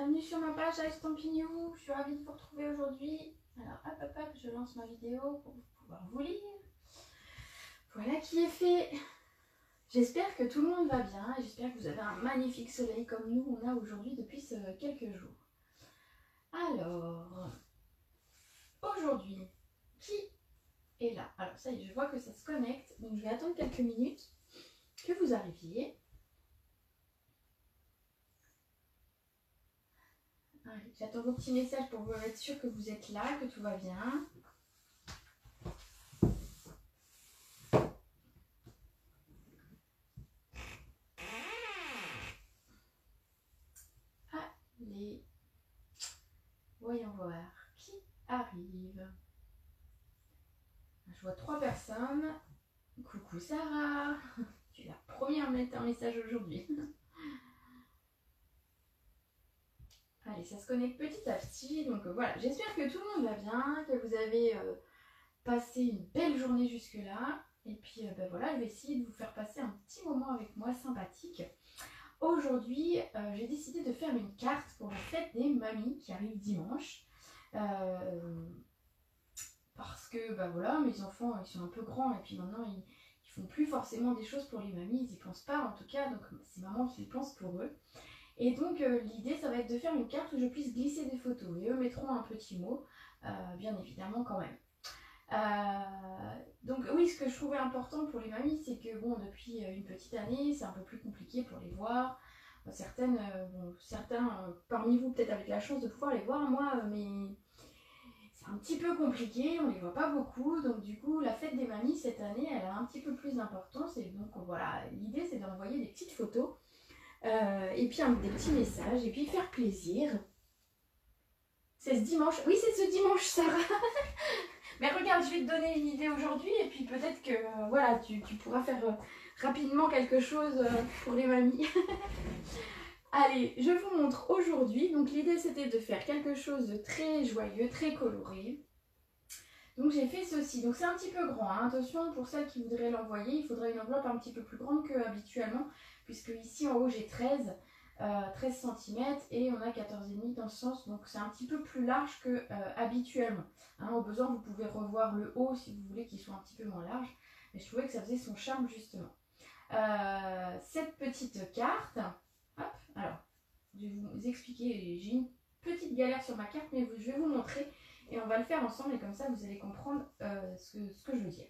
bienvenue sur ma page Estampignou. Je suis ravie de vous retrouver aujourd'hui. Alors hop, je lance ma vidéo pour pouvoir vous lire. Voilà qui est fait. J'espère que tout le monde va bien et j'espère que vous avez un magnifique soleil comme nous on a aujourd'hui depuis quelques jours. Alors, aujourd'hui, qui est là? Alors ça y est, je vois que ça se connecte, donc je vais attendre quelques minutes que vous arriviez. Allez, j'attends vos petits messages pour être sûr que vous êtes là, que tout va bien. Allez, voyons voir qui arrive. Je vois 3 personnes. Coucou Sarah, tu es la première à mettre un message aujourd'hui. Allez, ça se connecte petit à petit. Donc voilà, j'espère que tout le monde va bien, que vous avez passé une belle journée jusque-là. Et puis voilà, je vais essayer de vous faire passer un petit moment avec moi sympathique. Aujourd'hui, j'ai décidé de faire une carte pour la fête des mamies qui arrive dimanche. Parce que voilà, mes enfants ils sont un peu grands et puis maintenant ils font plus forcément des choses pour les mamies, ils y pensent pas en tout cas, donc c'est maman qui y pense pour eux. Et donc l'idée ça va être de faire une carte où je puisse glisser des photos et eux mettront un petit mot, bien évidemment quand même. Donc oui, ce que je trouvais important pour les mamies, c'est que bon, depuis une petite année, c'est un peu plus compliqué pour les voir. Certains parmi vous peut-être avec la chance de pouvoir les voir, moi, mais c'est un petit peu compliqué, on les voit pas beaucoup, donc du coup la fête des mamies cette année, elle a un petit peu plus d'importance, et donc voilà, l'idée c'est d'envoyer des petites photos, et puis des petits messages, et puis faire plaisir. C'est ce dimanche, oui c'est ce dimanche Sarah. Mais regarde, je vais te donner une idée aujourd'hui et puis peut-être que voilà, tu pourras faire rapidement quelque chose pour les mamies. Allez, je vous montre aujourd'hui. Donc l'idée c'était de faire quelque chose de très joyeux, très coloré. Donc j'ai fait ceci. Donc c'est un petit peu grand, hein. Attention pour celles qui voudraient l'envoyer, il faudrait une enveloppe un petit peu plus grande que habituellement, puisque ici en haut j'ai 13 cm et on a 14,5 dans ce sens, donc c'est un petit peu plus large que habituellement. Hein, au besoin vous pouvez revoir le haut si vous voulez qu'il soit un petit peu moins large, mais je trouvais que ça faisait son charme justement. Cette petite carte, hop, alors je vais vous expliquer, j'ai une petite galère sur ma carte, mais je vais vous montrer et on va le faire ensemble et comme ça vous allez comprendre ce que je veux dire.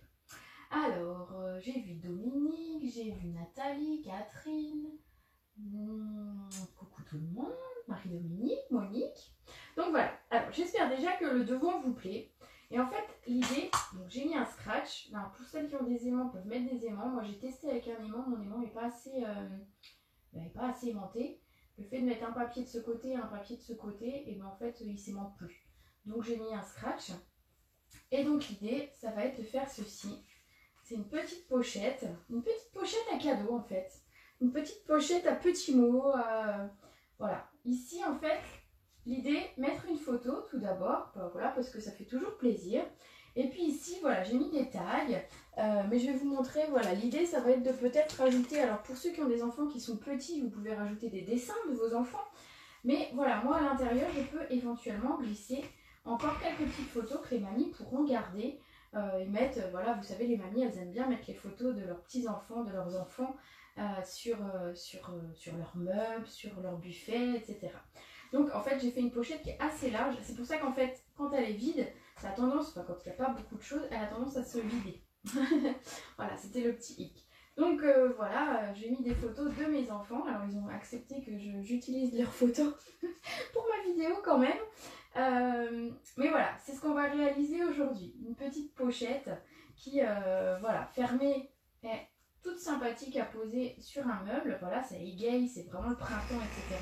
Alors, j'ai vu Dominique, j'ai vu Nathalie, Catherine, coucou tout le monde, Marie-Dominique, Monique. Donc voilà, alors j'espère déjà que le devant vous plaît. Et en fait, l'idée, donc j'ai mis un scratch. Alors, pour celles qui ont des aimants, peuvent mettre des aimants. Moi j'ai testé avec un aimant, mon aimant n'est pas assez aimanté. Le fait de mettre un papier de ce côté et un papier de ce côté, et bien en fait il s'aimante plus. Donc j'ai mis un scratch. Et donc l'idée, ça va être de faire ceci. C'est une petite pochette à cadeau en fait. Une petite pochette à petits mots. Voilà. Ici en fait, l'idée, mettre une photo tout d'abord, voilà, parce que ça fait toujours plaisir. Et puis ici, voilà, j'ai mis des tags, mais je vais vous montrer, voilà, l'idée ça va être de peut-être rajouter, alors pour ceux qui ont des enfants qui sont petits, vous pouvez rajouter des dessins de vos enfants. Mais voilà, moi à l'intérieur, je peux éventuellement glisser encore quelques petites photos que les mamies pourront garder et mettre, voilà, vous savez, les mamies, elles aiment bien mettre les photos de leurs petits-enfants, de leurs enfants sur leurs meubles, sur leur buffet, etc. Donc en fait, j'ai fait une pochette qui est assez large. C'est pour ça qu'en fait, quand elle est vide, ça a tendance, enfin quand il n'y a pas beaucoup de choses, elle a tendance à se vider. Voilà, c'était le petit hic. Donc voilà, j'ai mis des photos de mes enfants. Alors ils ont accepté que j'utilise leurs photos pour ma vidéo quand même. Mais voilà, c'est ce qu'on va réaliser aujourd'hui. Une petite pochette qui, voilà, fermée et toute sympathique à poser sur un meuble. Voilà, ça égaye, c'est vraiment le printemps, etc.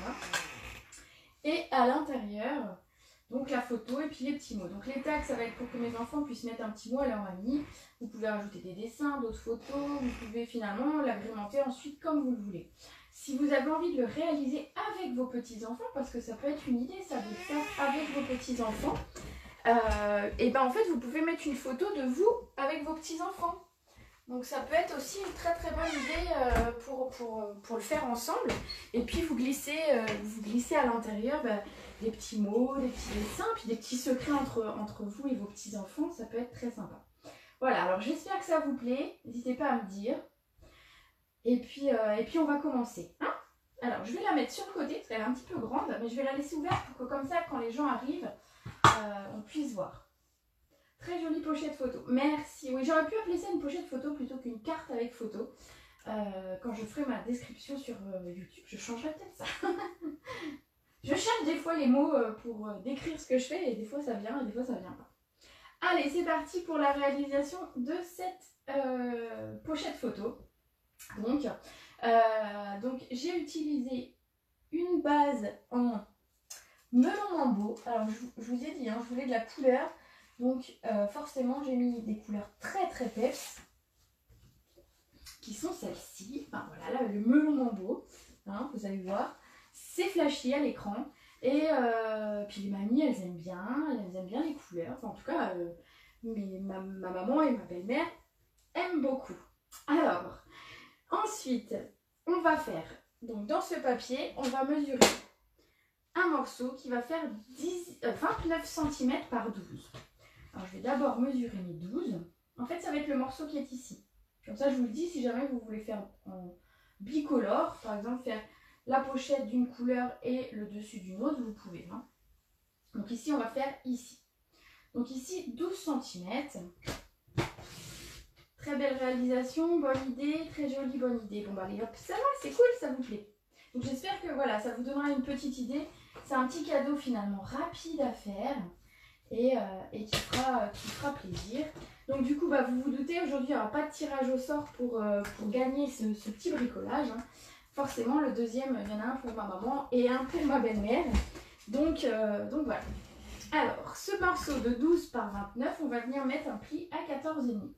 Et à l'intérieur, donc la photo et puis les petits mots. Donc les tags, ça va être pour que mes enfants puissent mettre un petit mot à leur mamie. Vous pouvez rajouter des dessins, d'autres photos. Vous pouvez finalement l'agrémenter ensuite comme vous le voulez. Si vous avez envie de le réaliser avec vos petits-enfants, parce que ça peut être une idée, ça, de le faire avec vos petits-enfants, et ben en fait, vous pouvez mettre une photo de vous avec vos petits-enfants. Donc ça peut être aussi une très très bonne idée pour le faire ensemble. Et puis vous glissez à l'intérieur des petits mots, des petits dessins, puis des petits secrets entre vous et vos petits-enfants. Ça peut être très sympa. Voilà, alors j'espère que ça vous plaît. N'hésitez pas à me dire. Et puis on va commencer. Hein? Alors je vais la mettre sur le côté parce qu'elle est un petit peu grande, mais je vais la laisser ouverte pour que comme ça, quand les gens arrivent, on puisse voir. Très jolie pochette photo. Merci. Oui, j'aurais pu appeler ça une pochette photo plutôt qu'une carte avec photo. Quand je ferai ma description sur YouTube, je changerai peut-être ça. Je cherche des fois les mots pour décrire ce que je fais et des fois ça vient et des fois ça vient pas. Allez, c'est parti pour la réalisation de cette pochette photo. Donc j'ai utilisé une base en melon mambo. Alors je vous ai dit, hein, je voulais de la couleur. Donc forcément j'ai mis des couleurs très très peps qui sont celles-ci. Enfin voilà, là le melon mambo, hein, vous allez voir, c'est flashy à l'écran. Et puis les mamies elles aiment bien les couleurs. Enfin, en tout cas ma maman et ma belle-mère aiment beaucoup. Alors ensuite on va faire, donc dans ce papier on va mesurer un morceau qui va faire 29 cm par 12. Alors, je vais d'abord mesurer mes 12. En fait, ça va être le morceau qui est ici. Comme ça, je vous le dis, si jamais vous voulez faire en bicolore, par exemple, faire la pochette d'une couleur et le dessus d'une autre, vous pouvez. Hein. Donc ici, on va faire ici. Donc ici, 12 cm. Très belle réalisation, bonne idée, très jolie, bonne idée. Bon, bah allez, hop, ça va, c'est cool, ça vous plaît. Donc j'espère que voilà, ça vous donnera une petite idée. C'est un petit cadeau finalement rapide à faire. Et qui fera plaisir. Donc du coup, vous vous doutez, aujourd'hui, il n'y aura pas de tirage au sort pour gagner ce petit bricolage. Hein. Forcément, le deuxième, il y en a un pour ma maman et un pour ma belle-mère. Donc voilà. Alors, ce morceau de 12 par 29, on va venir mettre un pli à 14,5.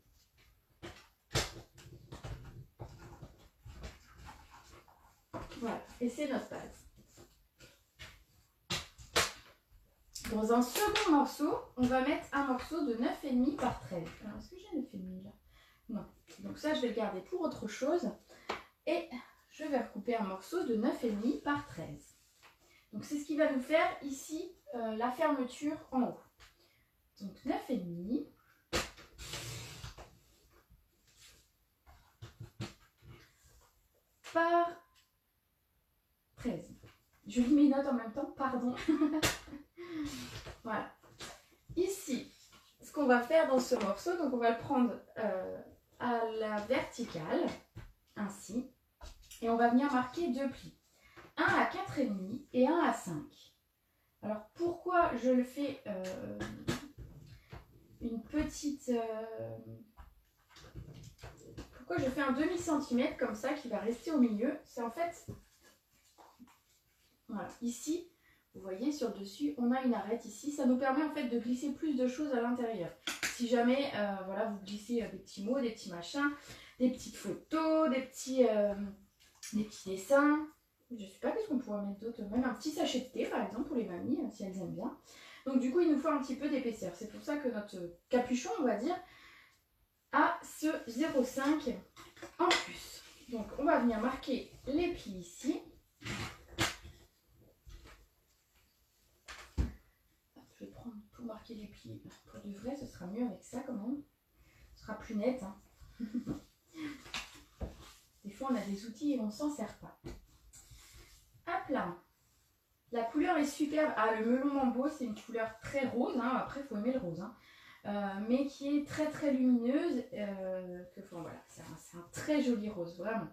Voilà, et c'est notre base. Dans un second morceau, on va mettre un morceau de 9,5 par 13. Alors, est-ce que j'ai 9,5 là? Non. Donc ça, je vais le garder pour autre chose. Et je vais recouper un morceau de 9,5 par 13. Donc c'est ce qui va nous faire ici la fermeture en haut. Donc 9,5 par 13. Je lis mes notes en même temps, pardon. Voilà. Ici, ce qu'on va faire dans ce morceau, donc on va le prendre à la verticale, ainsi, et on va venir marquer deux plis. Un à 4,5 et un à 5. Alors pourquoi je le fais une petite... pourquoi je fais un demi-centimètre comme ça qui va rester au milieu? C'est en fait... Voilà, ici... Vous voyez, sur le dessus, on a une arête ici. Ça nous permet en fait de glisser plus de choses à l'intérieur. Si jamais, voilà, vous glissez des petits mots, des petits machins, des petites photos, des petits dessins. Je ne sais pas qu'est-ce qu'on pourrait mettre d'autre. Même un petit sachet de thé, par exemple, pour les mamies, si elles aiment bien. Donc du coup, il nous faut un petit peu d'épaisseur. C'est pour ça que notre capuchon, on va dire, a ce 0,5 en plus. Donc on va venir marquer les plis ici. Marquer les plis pour de vrai, ce sera mieux avec ça quand même, ce sera plus net, hein. Des fois on a des outils et on s'en sert pas. Hop là, la couleur est superbe. Ah, le melon mambo, c'est une couleur très rose, hein. Après il faut aimer le rose, hein. Mais qui est très très lumineuse, enfin, voilà, c'est un très joli rose, vraiment.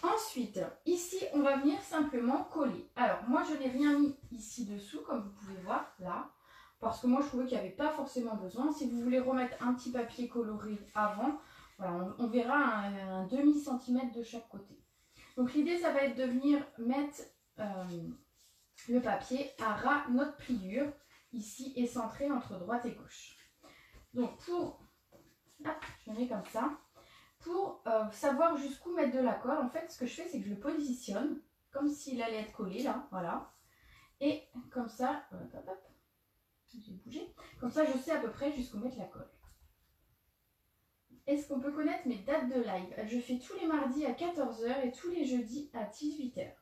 Ensuite, ici, on va venir simplement coller. Alors, moi, je n'ai rien mis ici dessous, comme vous pouvez voir, là. Parce que moi, je trouvais qu'il n'y avait pas forcément besoin. Si vous voulez remettre un petit papier coloré avant, voilà, on verra un demi-centimètre de chaque côté. Donc, l'idée, ça va être de venir mettre le papier à ras notre pliure, ici, et centré entre droite et gauche. Donc, pour... Hop, je le mets comme ça. Pour savoir jusqu'où mettre de la colle, en fait, ce que je fais, c'est que je le positionne comme s'il allait être collé, là, voilà. Et comme ça, hop, hop, j'ai bougé. Comme ça, je sais à peu près jusqu'où mettre la colle. est-ce qu'on peut connaître mes dates de live? Je fais tous les mardis à 14 h et tous les jeudis à 18 h.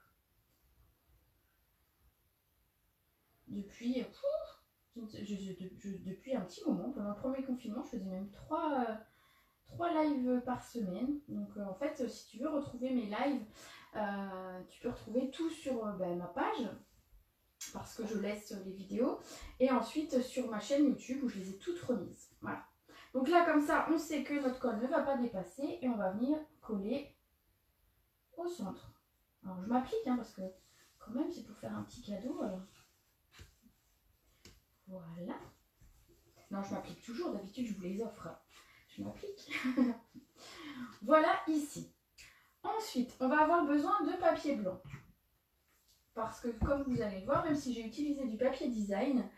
Depuis, depuis un petit moment, pendant le premier confinement, je faisais même 3 lives par semaine. Donc en fait, si tu veux retrouver mes lives, tu peux retrouver tout sur ma page, parce que je laisse les vidéos, et ensuite sur ma chaîne YouTube où je les ai toutes remises. Voilà. Donc là, comme ça, on sait que notre colle ne va pas dépasser et on va venir coller au centre. Alors je m'applique, hein, parce que quand même, c'est pour faire un petit cadeau. Voilà. Non, je m'applique toujours. D'habitude, je vous les offre. Je m'applique. Voilà ici. Ensuite, on va avoir besoin de papier blanc. Parce que comme vous allez le voir, même si j'ai utilisé du papier design,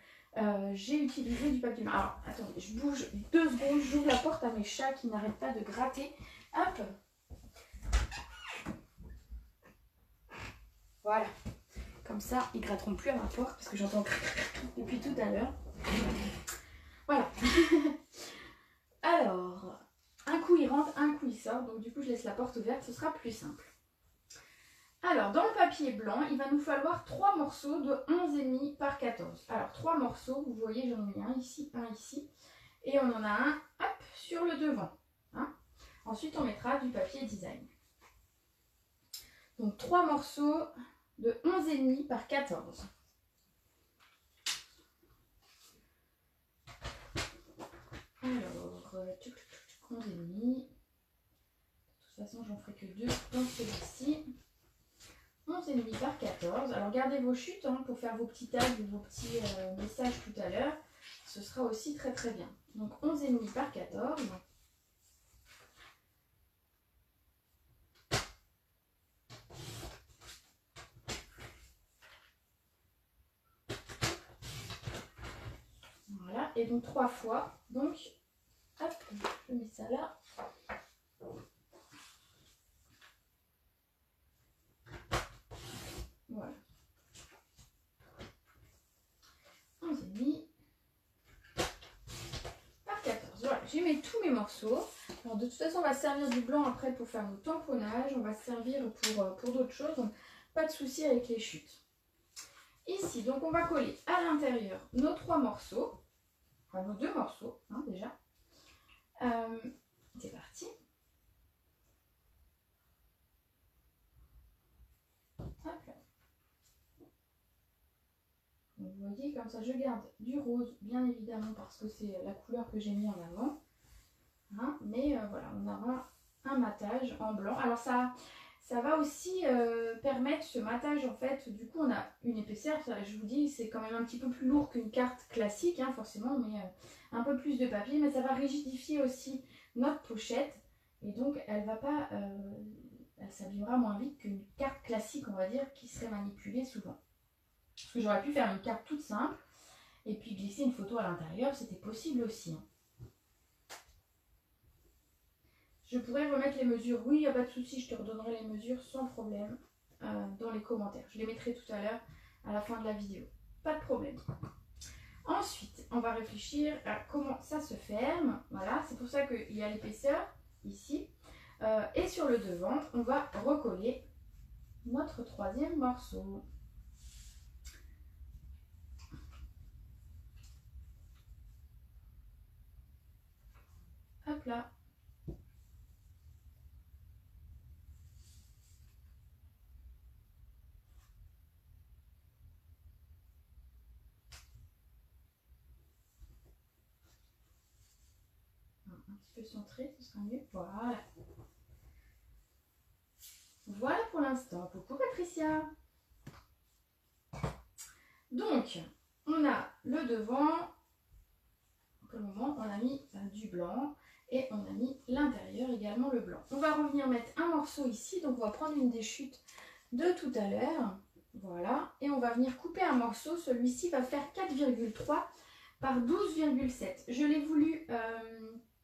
j'ai utilisé du papier blanc. Alors, attendez, je bouge 2 secondes. J'ouvre la porte à mes chats qui n'arrêtent pas de gratter. Hop. Voilà. Comme ça, ils gratteront plus à ma porte parce que j'entends depuis tout à l'heure. Voilà. Alors, un coup il rentre, un coup il sort. Donc du coup, je laisse la porte ouverte, ce sera plus simple. Alors, dans le papier blanc, il va nous falloir 3 morceaux de 11,5 par 14. Alors, 3 morceaux, vous voyez, j'en ai mis un ici, un ici. Et on en a un, hop, sur le devant. Hein. Ensuite, on mettra du papier design. Donc, 3 morceaux de 11,5 par 14. Alors, 11,5. De toute façon, j'en ferai que 2 dans celui-ci. 11,5 par 14. Alors, gardez vos chutes hein, pour faire vos petits tags ou vos petits messages tout à l'heure. Ce sera aussi très très bien. Donc, 11,5 par 14. Voilà, et donc 3 fois. Donc, hop, je mets ça là. Voilà. 11,5 par 14. Voilà, j'ai mis tous mes morceaux. Alors, de toute façon, on va se servir du blanc après pour faire nos tamponnages. On va se servir pour d'autres choses. Donc, pas de souci avec les chutes. Ici, donc on va coller à l'intérieur nos 3 morceaux. Enfin, nos 2 morceaux, hein, déjà. C'est parti. Hop là. Donc, vous voyez, comme ça, je garde du rose, bien évidemment, parce que c'est la couleur que j'ai mis en avant. Hein, mais voilà, on aura un matage en blanc. Alors, ça va aussi permettre ce matage, en fait. Du coup, on a une épaisseur. Ça, je vous dis, c'est quand même un petit peu plus lourd qu'une carte classique, hein, forcément, mais un peu plus de papier. Mais ça va rigidifier aussi notre pochette. Et donc, elle va pas... elle s'abîmera moins vite qu'une carte classique, on va dire, qui serait manipulée souvent. Parce que j'aurais pu faire une carte toute simple et puis glisser une photo à l'intérieur, c'était possible aussi. Hein. Je pourrais remettre les mesures, oui, il n'y a pas de souci, je te redonnerai les mesures sans problème dans les commentaires. Je les mettrai tout à l'heure à la fin de la vidéo. Pas de problème. Ensuite, on va réfléchir à comment ça se ferme. Voilà, c'est pour ça qu'il y a l'épaisseur ici. Et sur le devant, on va recoller notre 3e morceau. Hop là. Un petit peu centré, ce sera mieux. Voilà. Voilà pour l'instant. Coucou Patricia. Donc, on a le devant. Pour le moment, on a mis du blanc. Et on a mis l'intérieur également le blanc. On va revenir mettre un morceau ici. Donc, on va prendre une des chutes de tout à l'heure. Voilà. Et on va venir couper un morceau. Celui-ci va faire 4,3 par 12,7. Je l'ai voulu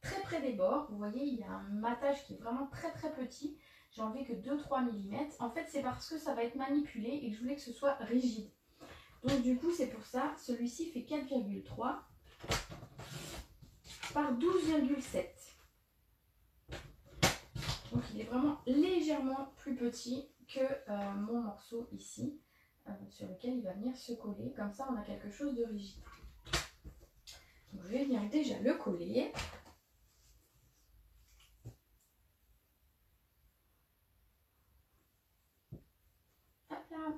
très près des bords. Vous voyez, il y a un matage qui est vraiment très très petit. J'ai enlevé que 2-3 mm. En fait, c'est parce que ça va être manipulé et que je voulais que ce soit rigide. Donc, du coup, c'est pour ça. Celui-ci fait 4,3 par 12,7. Donc il est vraiment légèrement plus petit que mon morceau ici, sur lequel il va venir se coller. Comme ça, on a quelque chose de rigide. Donc je vais venir déjà le coller. Hop là.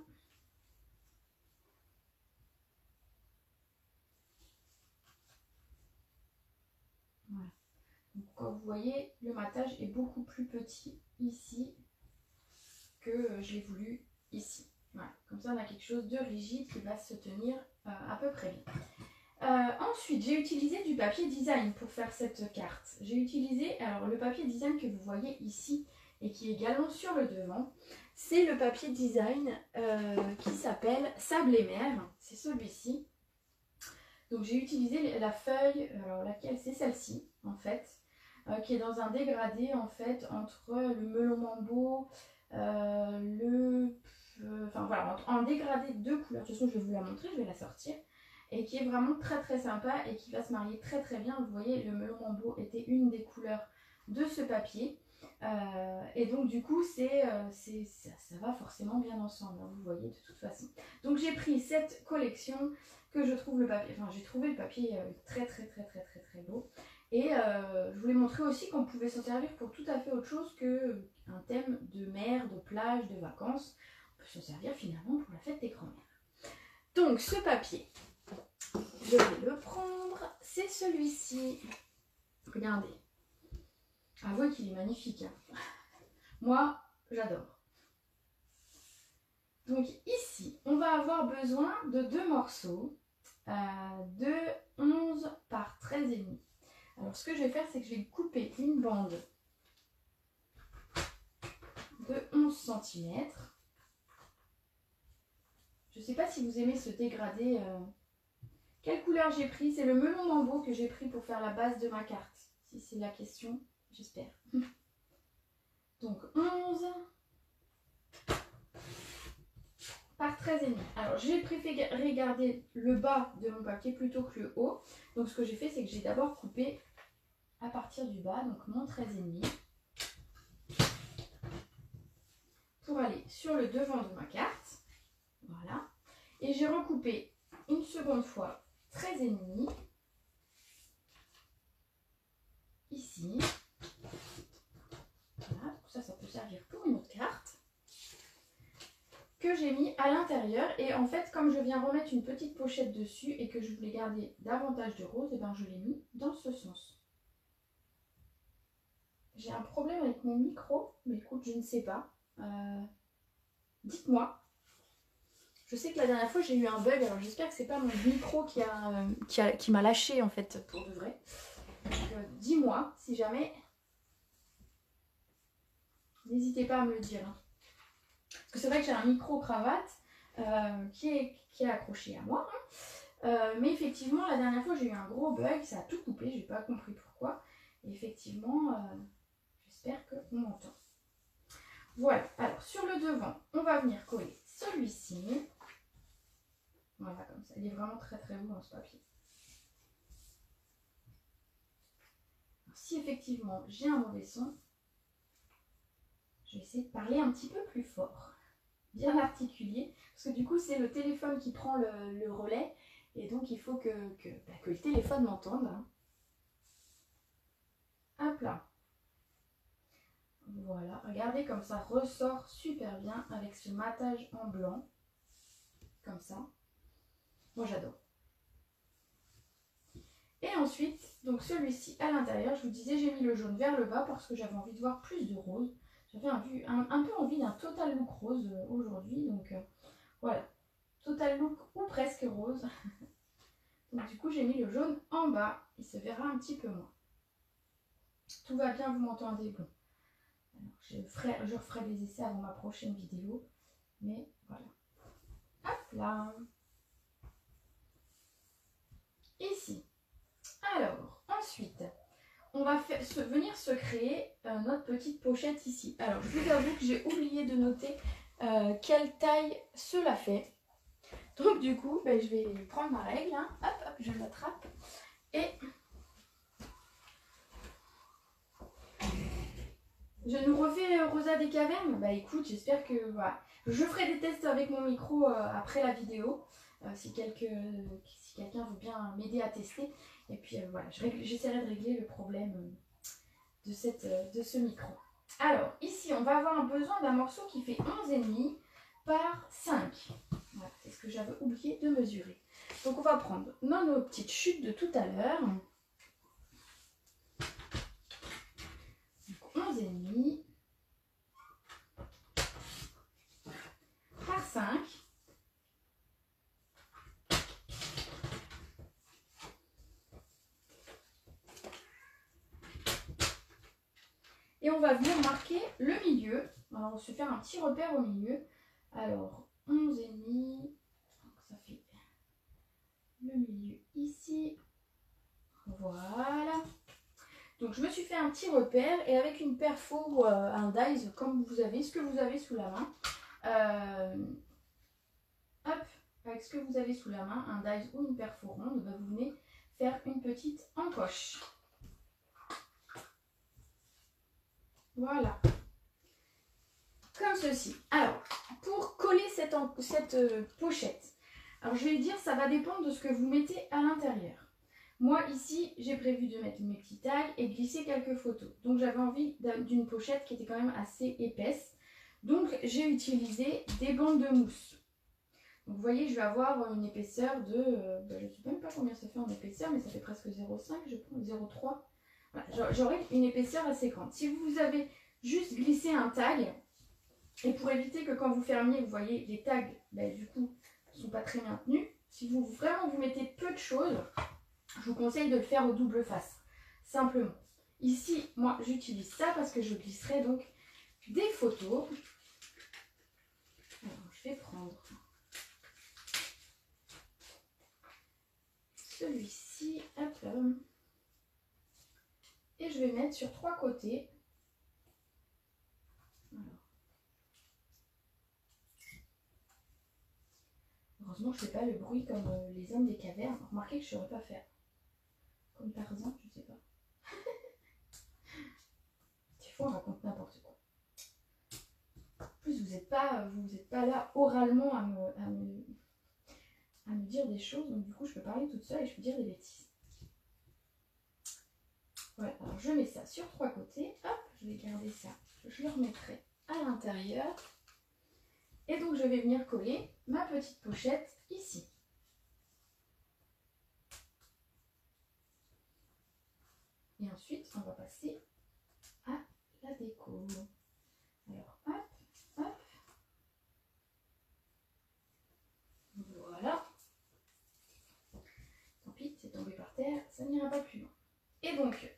Voilà. Donc, comme vous voyez, le matage est beaucoup plus petit ici que je l'ai voulu ici. Voilà. Comme ça, on a quelque chose de rigide qui va se tenir à peu près bien. Ensuite, j'ai utilisé du papier design pour faire cette carte. J'ai utilisé, alors le papier design que vous voyez ici et qui est également sur le devant, c'est le papier design qui s'appelle Sable et Mer. C'est celui-ci. Donc j'ai utilisé la feuille, alors laquelle c'est celle-ci en fait, qui est dans un dégradé en fait entre le melon mambo, enfin voilà, en dégradé de deux couleurs. De toute façon, je vais vous la montrer, je vais la sortir. Et qui est vraiment très très sympa et qui va se marier très très bien. Vous voyez, le melon mambo était une des couleurs de ce papier. Et donc du coup, ça va forcément bien ensemble, hein, vous voyez de toute façon. Donc j'ai pris cette collection que je trouve le papier, enfin j'ai trouvé le papier très très très très très très beau. Et je voulais montrer aussi qu'on pouvait s'en servir pour tout à fait autre chose qu'un thème de mer, de plage, de vacances. On peut s'en servir finalement pour la fête des grands-mères. Donc ce papier, je vais le prendre, c'est celui-ci. Regardez. Avouez qu'il est magnifique. Hein. Moi, j'adore. Donc ici, on va avoir besoin de deux morceaux de 11 par 13,5. Alors ce que je vais faire, c'est que je vais couper une bande de 11 cm. Je ne sais pas si vous aimez ce dégradé. Quelle couleur j'ai pris? C'est le melon mambo que j'ai pris pour faire la base de ma carte. Si c'est la question, j'espère. Donc 11 par 13,5. Alors j'ai préféré garder le bas de mon papier plutôt que le haut. Donc ce que j'ai fait, c'est que j'ai d'abord coupé à partir du bas, donc mon 13,5, pour aller sur le devant de ma carte. Voilà. Et j'ai recoupé une seconde fois 13,5 ici. Voilà, ça peut servir pour une autre carte que j'ai mis à l'intérieur. Et en fait, comme je viens remettre une petite pochette dessus et que je voulais garder davantage de rose, et ben je l'ai mis dans ce sens. J'ai un problème avec mon micro, mais écoute, je ne sais pas. Dites-moi. Je sais que la dernière fois j'ai eu un bug, alors j'espère que c'est pas mon micro qui m'a lâché en fait pour de vrai. Dis-moi si jamais. N'hésitez pas à me le dire. Hein. Parce que c'est vrai que j'ai un micro cravate qui est accroché à moi. Hein. Mais effectivement, la dernière fois j'ai eu un gros bug, ça a tout coupé, j'ai pas compris pourquoi. Et effectivement, j'espère qu'on m'entend. Voilà, alors sur le devant, on va venir coller celui-ci. Voilà, comme ça. Il est vraiment très très beau dans ce papier. Alors, si effectivement j'ai un mauvais son, je vais essayer de parler un petit peu plus fort, bien articulé, parce que du coup c'est le téléphone qui prend le relais, et donc il faut que le téléphone m'entende. Hein. Hop là. Voilà, regardez comme ça ressort super bien avec ce matage en blanc, comme ça. Moi j'adore. Et ensuite, donc celui-ci à l'intérieur, je vous disais, j'ai mis le jaune vers le bas parce que j'avais envie de voir plus de rose. J'avais un peu envie d'un total look rose aujourd'hui, donc voilà. Total look ou presque rose. Donc du coup, j'ai mis le jaune en bas, il se verra un petit peu moins. Tout va bien, vous m'entendez? Bon. Alors, je referai des essais avant ma prochaine vidéo, mais voilà. Hop là. Ici. Alors, ensuite, on va venir se créer notre petite pochette ici. Alors, je vous avoue que j'ai oublié de noter quelle taille cela fait. Donc, du coup, je vais prendre ma règle. Hein. Hop, hop, je l'attrape. Et Je nous refais Rosa des cavernes. Bah écoute, j'espère que voilà. Je ferai des tests avec mon micro après la vidéo. Si quelqu'un veut bien m'aider à tester. Et puis voilà, j'essaierai de régler le problème de ce micro. Alors ici, on va avoir besoin d'un morceau qui fait 11,5 par 5. Voilà, c'est ce que j'avais oublié de mesurer. Donc on va prendre nos petites chutes de tout à l'heure. 11,5 par 5. Et on va venir marquer le milieu. Alors on va se faire un petit repère au milieu. Alors 11,5, ça fait le milieu ici. Voilà. Donc je me suis fait un petit repère et avec une perfo ou un dies comme vous avez, ce que vous avez sous la main. Hop, avec ce que vous avez sous la main, un dies ou une perfo ronde, bah, vous venez faire une petite encoche. Voilà. Comme ceci. Alors, pour coller cette pochette, alors je vais dire, ça va dépendre de ce que vous mettez à l'intérieur. Moi, ici, j'ai prévu de mettre mes petits tags et glisser quelques photos. Donc, j'avais envie d'une pochette qui était quand même assez épaisse. Donc, j'ai utilisé des bandes de mousse. Donc, vous voyez, je vais avoir une épaisseur de... je ne sais même pas combien ça fait en épaisseur, mais ça fait presque 0,5, je pense, 0,3. Voilà, j'aurai une épaisseur assez grande. Si vous avez juste glissé un tag, et pour éviter que quand vous fermiez, vous voyez, les tags, du coup, ne sont pas très bien tenus. Si vous mettez peu de choses, je vous conseille de le faire au double face, simplement. Ici, moi, j'utilise ça parce que je glisserai donc des photos. Alors, je vais prendre celui-ci, hop là, et je vais mettre sur 3 côtés. Alors. Heureusement, je ne fais pas le bruit comme les hommes des cavernes. Remarquez que je ne saurais pas faire. Comme Tarzan, je ne sais pas. Des fois, on raconte n'importe quoi. En plus, vous n'êtes pas là oralement à me dire des choses. Donc, du coup, je peux parler toute seule et je peux dire des bêtises. Voilà, alors je mets ça sur 3 côtés. Hop, je vais garder ça. Je le remettrai à l'intérieur. Et donc, je vais venir coller ma petite pochette ici. Et ensuite, on va passer à la déco. Alors, hop, hop. Voilà. Tant pis, c'est tombé par terre, ça n'ira pas plus loin. Et donc,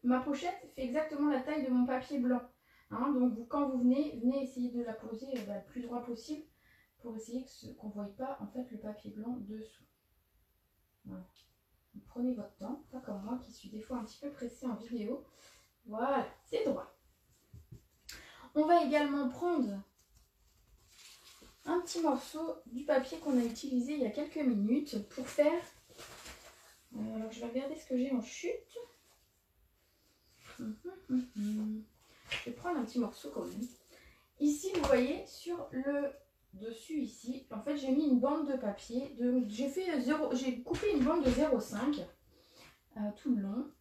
ma pochette fait exactement la taille de mon papier blanc. Hein, donc, quand vous venez essayer de la poser le plus droit possible pour essayer qu'on ne voie pas en fait le papier blanc dessous. Voilà. Donc, prenez votre temps, pas comme moi qui suis des fois un petit peu pressée en vidéo. Voilà, c'est droit. On va également prendre un petit morceau du papier qu'on a utilisé il y a quelques minutes pour faire... alors, je vais regarder ce que j'ai en chute. Je vais prendre un petit morceau quand même. Ici, vous voyez, sur le dessus ici, en fait, j'ai mis une bande de papier. J'ai coupé une bande de 0,5 tout le long.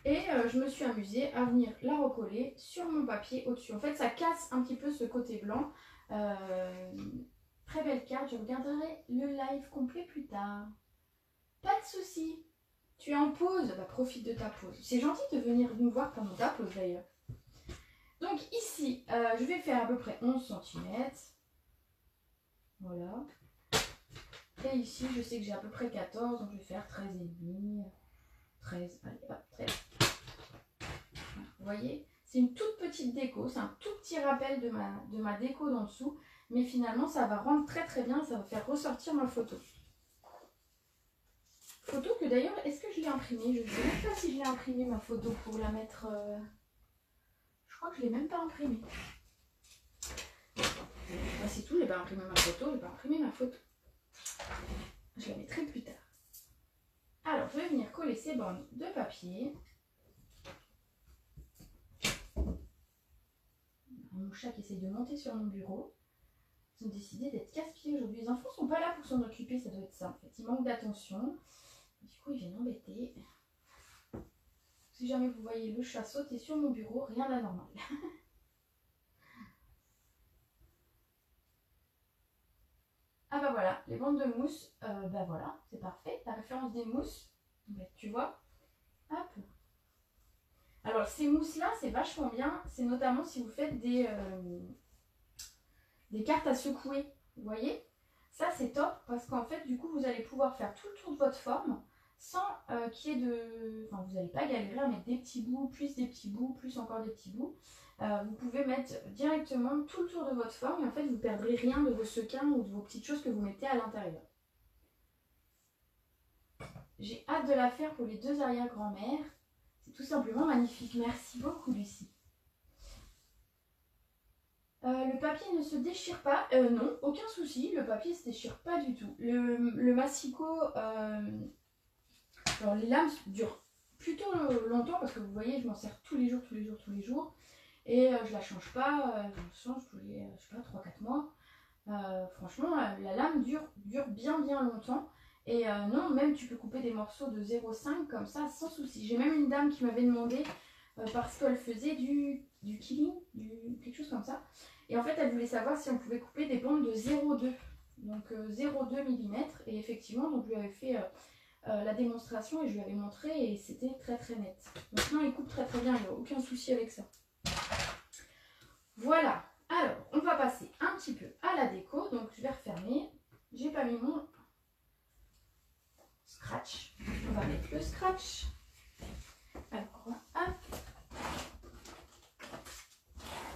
Et je me suis amusée à venir la recoller sur mon papier au-dessus. En fait, ça casse un petit peu ce côté blanc. Très belle carte. Je regarderai le live complet plus tard. Pas de souci. Tu es en pause, bah, profite de ta pause. C'est gentil de venir nous voir pendant ta pause d'ailleurs. Donc ici, je vais faire à peu près 11 cm. Voilà. Et ici, je sais que j'ai à peu près 14, donc je vais faire 13,5. 13, allez hop, 13. Vous voyez, c'est une toute petite déco, c'est un tout petit rappel de ma déco d'en dessous. Mais finalement, ça va rendre très très bien, ça va faire ressortir ma photo. Photo que d'ailleurs, est-ce que je l'ai imprimée? Je ne sais même pas si je l'ai imprimée ma photo pour la mettre... Je crois que je ne l'ai même pas imprimée. Bah, c'est tout, je n'ai pas imprimé ma photo, je n'ai pas imprimé ma photo. Je la mettrai plus tard. Alors, je vais venir coller ces bandes de papier. mon chat qui essaye de monter sur mon bureau. Ils ont décidé d'être casse-pieds aujourd'hui. Les enfants sont pas là pour s'en occuper, ça doit être ça. En fait, ils manquent d'attention. Du coup, ils viennent embêter. Si jamais vous voyez le chat sauter sur mon bureau, rien d'anormal. Ah bah voilà, les bandes de mousse, bah voilà, c'est parfait. La référence des mousses, bah, tu vois. Hop. Alors ces mousses-là, c'est vachement bien. C'est notamment si vous faites des cartes à secouer. Vous voyez? Ça c'est top parce qu'en fait, du coup, vous allez pouvoir faire tout le tour de votre forme sans qu'il y ait de... Enfin, vous n'allez pas galérer à mettre des petits bouts, plus encore des petits bouts. Vous pouvez mettre directement tout le tour de votre forme et en fait, vous ne perdrez rien de vos sequins ou de vos petites choses que vous mettez à l'intérieur. J'ai hâte de la faire pour les 2 arrière-grand-mères. C'est tout simplement magnifique. Merci beaucoup, Lucie. Le papier ne se déchire pas. Non, aucun souci. Le papier ne se déchire pas du tout. Le massicot... Alors les lames durent plutôt longtemps parce que vous voyez, je m'en sers tous les jours. Et je la change pas, je la change tous les, je sais pas, 3-4 mois. Franchement, la lame dure bien longtemps. Et non, même tu peux couper des morceaux de 0,5 comme ça sans souci. J'ai même une dame qui m'avait demandé, parce qu'elle faisait du killing, quelque chose comme ça. Et en fait, elle voulait savoir si on pouvait couper des bandes de 0,2. Donc 0,2 mm. Et effectivement, donc je lui avais fait... la démonstration et je lui avais montré et c'était très net. Maintenant il coupe très bien, il n'y a aucun souci avec ça. Voilà, alors on va passer un petit peu à la déco, donc je vais refermer. J'ai pas mis mon scratch. On va mettre le scratch. Alors, hop.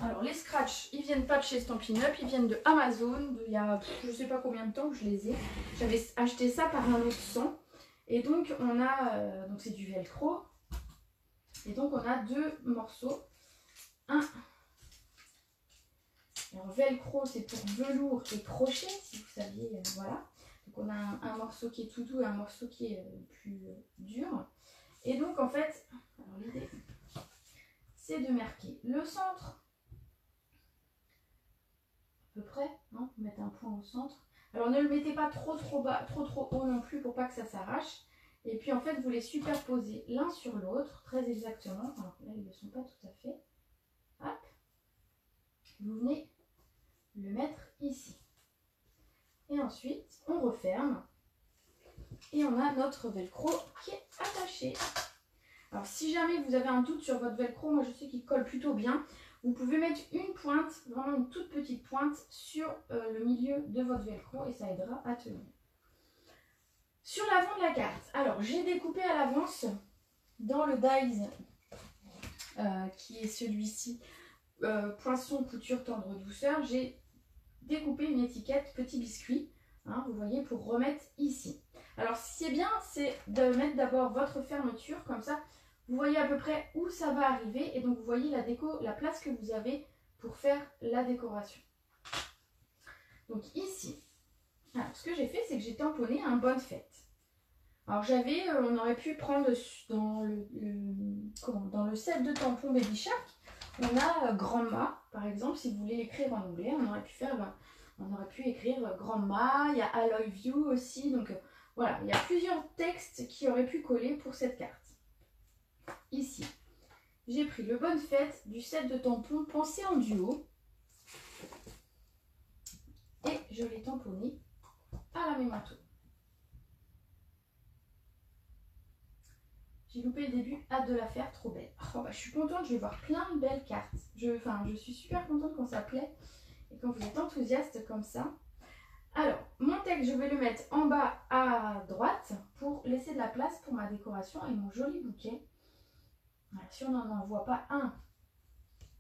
Alors les scratchs, ils viennent pas de chez Stampin' Up, ils viennent de Amazon, il y a je sais pas combien de temps que je les ai. J'avais acheté ça par un autre sang. Et donc on a, donc c'est du velcro, et donc on a 2 morceaux. Alors velcro c'est pour velours et crochet, si vous saviez, voilà. Donc on a un morceau qui est tout doux et un morceau qui est plus dur. Et donc en fait, alors l'idée c'est de marquer le centre, à peu près, hein, mettre un point au centre. Alors ne le mettez pas trop bas, trop haut non plus pour pas que ça s'arrache. Et puis en fait vous les superposez l'un sur l'autre, très exactement. Alors là ils ne le sont pas tout à fait. Hop. Vous venez le mettre ici. Et ensuite on referme. Et on a notre velcro qui est attaché. Alors si jamais vous avez un doute sur votre velcro, moi je sais qu'il colle plutôt bien. Vous pouvez mettre une pointe, vraiment une toute petite pointe sur le milieu de votre velcro et ça aidera à tenir. Sur l'avant de la carte, alors j'ai découpé à l'avance dans le dies qui est celui-ci, poinçon, couture, tendre, douceur, j'ai découpé une étiquette petit biscuit, hein, vous voyez, pour remettre ici. Alors ce qui est bien, c'est de mettre d'abord votre fermeture, comme ça vous voyez à peu près où ça va arriver et donc vous voyez la déco, la place que vous avez pour faire la décoration. Donc ici, alors ce que j'ai fait, c'est que j'ai tamponné un bonne fête. Alors j'avais, on aurait pu prendre dans le set de tampons Baby Shark, on a Grandma, par exemple, si vous voulez l'écrire en anglais, on aurait pu écrire Grandma, il y a I love you aussi, donc voilà, il y a plusieurs textes qui auraient pu coller pour cette carte. Ici, j'ai pris le bonne fête du set de tampons Pensée en duo et je l'ai tamponné à la mémento. J'ai loupé le début, hâte de la faire, trop belle. Oh, bah, je suis contente, je vais voir plein de belles cartes. Je suis super contente quand ça plaît et quand vous êtes enthousiaste comme ça. Alors, mon texte, je vais le mettre en bas à droite pour laisser de la place pour ma décoration et mon joli bouquet. Alors, si on n'en envoie pas un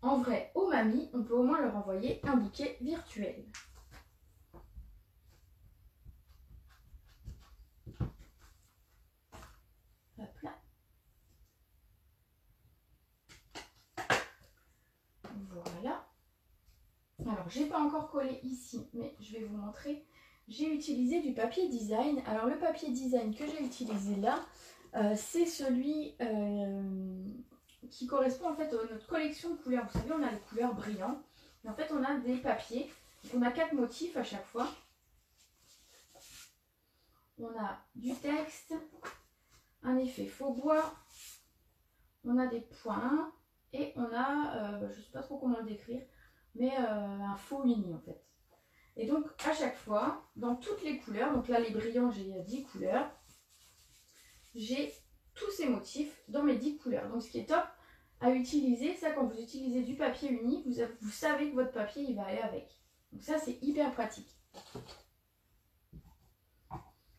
en vrai aux mamies, on peut au moins leur envoyer un bouquet virtuel. Hop là. Voilà. Alors, j'ai pas encore collé ici, mais je vais vous montrer. J'ai utilisé du papier design. Alors, le papier design que j'ai utilisé là, c'est celui qui correspond en fait à notre collection de couleurs. Vous savez, on a les couleurs brillantes. Et en fait, on a des papiers. Donc, on a 4 motifs à chaque fois. On a du texte, un effet faux bois, on a des points et on a, je ne sais pas trop comment le décrire, mais un faux uni en fait. Et donc à chaque fois, dans toutes les couleurs, donc là les brillants j'ai 10 couleurs, j'ai tous ces motifs dans mes 10 couleurs. Donc ce qui est top à utiliser, ça quand vous utilisez du papier uni, vous savez que votre papier il va aller avec. Donc ça c'est hyper pratique.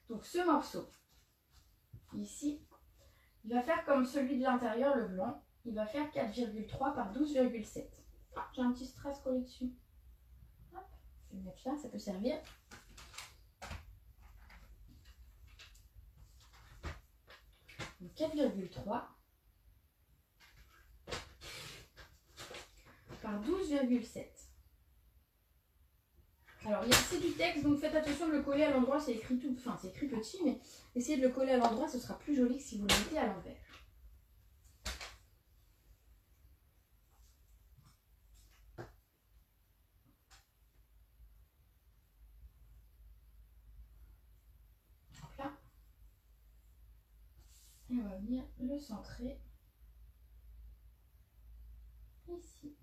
Donc ce morceau, ici, il va faire comme celui de l'intérieur, le blanc. Il va faire 4,3 par 12,7. Ah, j'ai un petit strass collé dessus. Hop, je vais le mettre là, ça peut servir. Donc 4,3 par 12,7. Alors, c'est du texte, donc faites attention de le coller à l'endroit, c'est écrit tout, enfin c'est écrit petit, mais essayez de le coller à l'endroit, ce sera plus joli que si vous le mettez à l'envers. Donc là, et on va venir le centrer ici.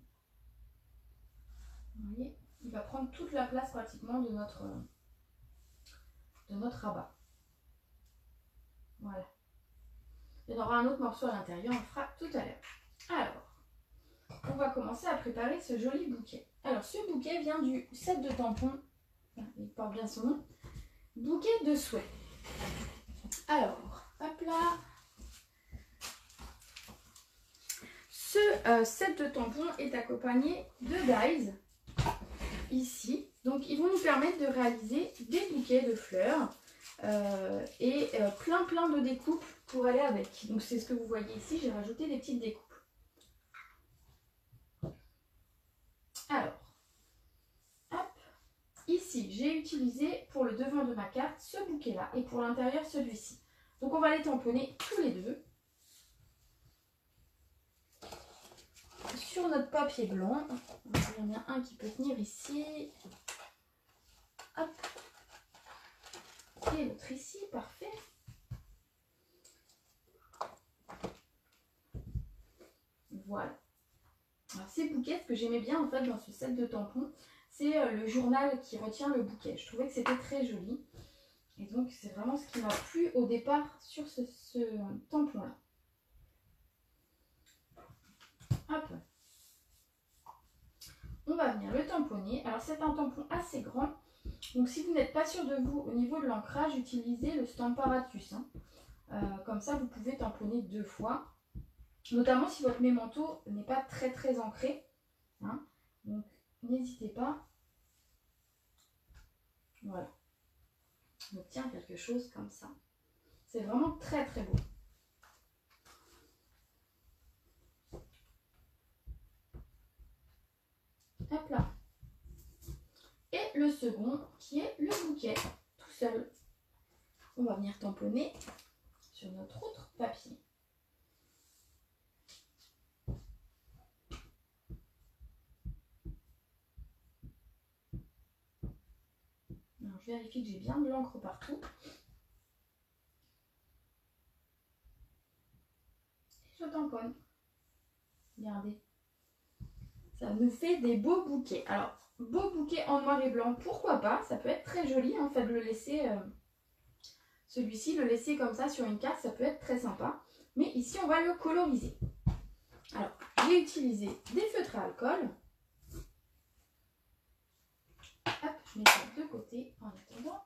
Vous voyez, il va prendre toute la place pratiquement de notre rabat. Voilà. Il y en aura un autre morceau à l'intérieur, on le fera tout à l'heure. Alors, on va commencer à préparer ce joli bouquet. Alors, ce bouquet vient du set de tampons, il porte bien son nom, bouquet de souhait. Alors, hop là. Ce set de tampons est accompagné de dies, ici. Donc, ils vont nous permettre de réaliser des bouquets de fleurs et plein de découpes pour aller avec. Donc, c'est ce que vous voyez ici, j'ai rajouté des petites découpes. Alors, hop, ici, j'ai utilisé pour le devant de ma carte ce bouquet-là et pour l'intérieur celui-ci. Donc, on va les tamponner tous les deux sur notre papier blanc. Il y en a un qui peut tenir ici. Hop. Et l'autre ici, parfait. Voilà. Alors ces bouquets, ce que j'aimais bien en fait dans ce set de tampons, c'est le journal qui retient le bouquet. Je trouvais que c'était très joli. Et donc c'est vraiment ce qui m'a plu au départ sur ce tampon-là. Hop. On va venir le tamponner. Alors c'est un tampon assez grand. Donc si vous n'êtes pas sûr de vous au niveau de l'ancrage, utilisez le Stamparatus. Comme ça vous pouvez tamponner 2 fois. Notamment si votre mémento n'est pas très ancré. Hein. Donc n'hésitez pas. Voilà. On obtient quelque chose comme ça. C'est vraiment très beau. Hop là. Et le second qui est le bouquet tout seul. On va venir tamponner sur notre autre papier. Alors, je vérifie que j'ai bien de l'encre partout. Et je tamponne. Regardez. Ça nous fait des beaux bouquets. Alors, beau bouquet en noir et blanc, pourquoi pas? Ça peut être très joli, en fait, de le laisser... celui-ci, le laisser comme ça sur une carte, ça peut être très sympa. Mais ici, on va le coloriser. Alors, j'ai utilisé des feutres à alcool. Hop, je mets ça de côté en attendant.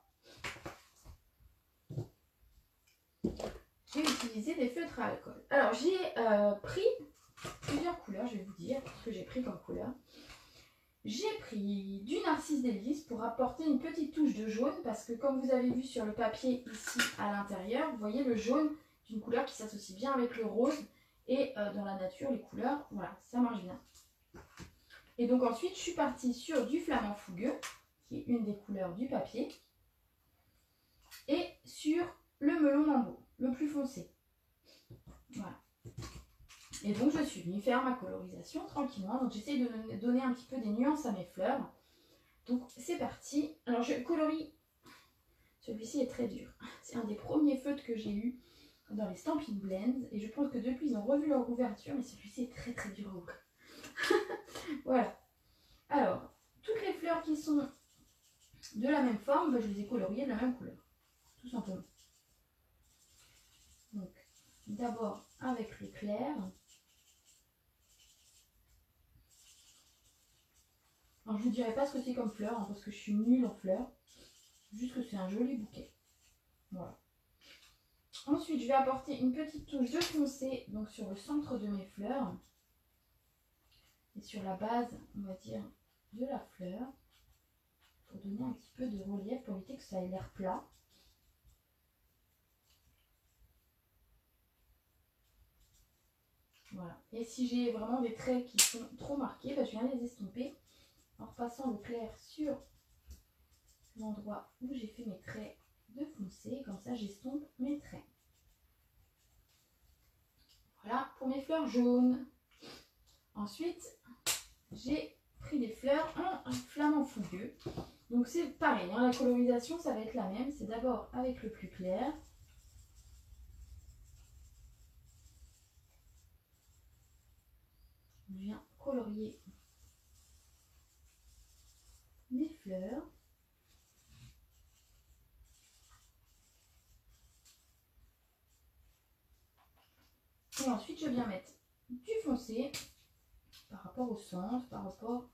J'ai utilisé des feutres à alcool. Alors, j'ai pris plusieurs couleurs, je vais vous dire ce que j'ai pris comme couleur. J'ai pris du Narcisse d'Elvis pour apporter une petite touche de jaune parce que comme vous avez vu sur le papier ici à l'intérieur, vous voyez le jaune est une couleur qui s'associe bien avec le rose et dans la nature les couleurs, voilà, ça marche bien. Et donc ensuite je suis partie sur du flamant fougueux qui est une des couleurs du papier et sur le melon mambo, le plus foncé. Voilà. Et donc je suis venue faire ma colorisation tranquillement. Donc j'essaie de donner un petit peu des nuances à mes fleurs. Donc c'est parti. Alors je colorie. Celui-ci est très dur. C'est un des premiers feutres que j'ai eu dans les Stampin' Blends. Et je pense que depuis ils ont revu leur ouverture. Mais celui-ci est très très dur à ouvrir. Voilà. Alors, toutes les fleurs qui sont de la même forme, bah, je les ai coloriées de la même couleur. Tout simplement. Donc, d'abord avec le clair. Alors, je ne vous dirai pas ce que c'est comme fleur, hein, parce que je suis nulle en fleurs. Juste que c'est un joli bouquet. Voilà. Ensuite, je vais apporter une petite touche de foncé donc sur le centre de mes fleurs. Et sur la base, on va dire, de la fleur. Pour donner un petit peu de relief, pour éviter que ça ait l'air plat. Voilà. Et si j'ai vraiment des traits qui sont trop marqués, bah, je viens les estomper en repassant le clair sur l'endroit où j'ai fait mes traits de foncé. Comme ça, j'estompe mes traits. Voilà pour mes fleurs jaunes. Ensuite, j'ai pris des fleurs en flamant fougueux. Donc c'est pareil, hein, la colorisation, ça va être la même. C'est d'abord avec le plus clair. Je viens colorier mes fleurs. Et ensuite, je viens mettre du foncé par rapport au centre, par rapport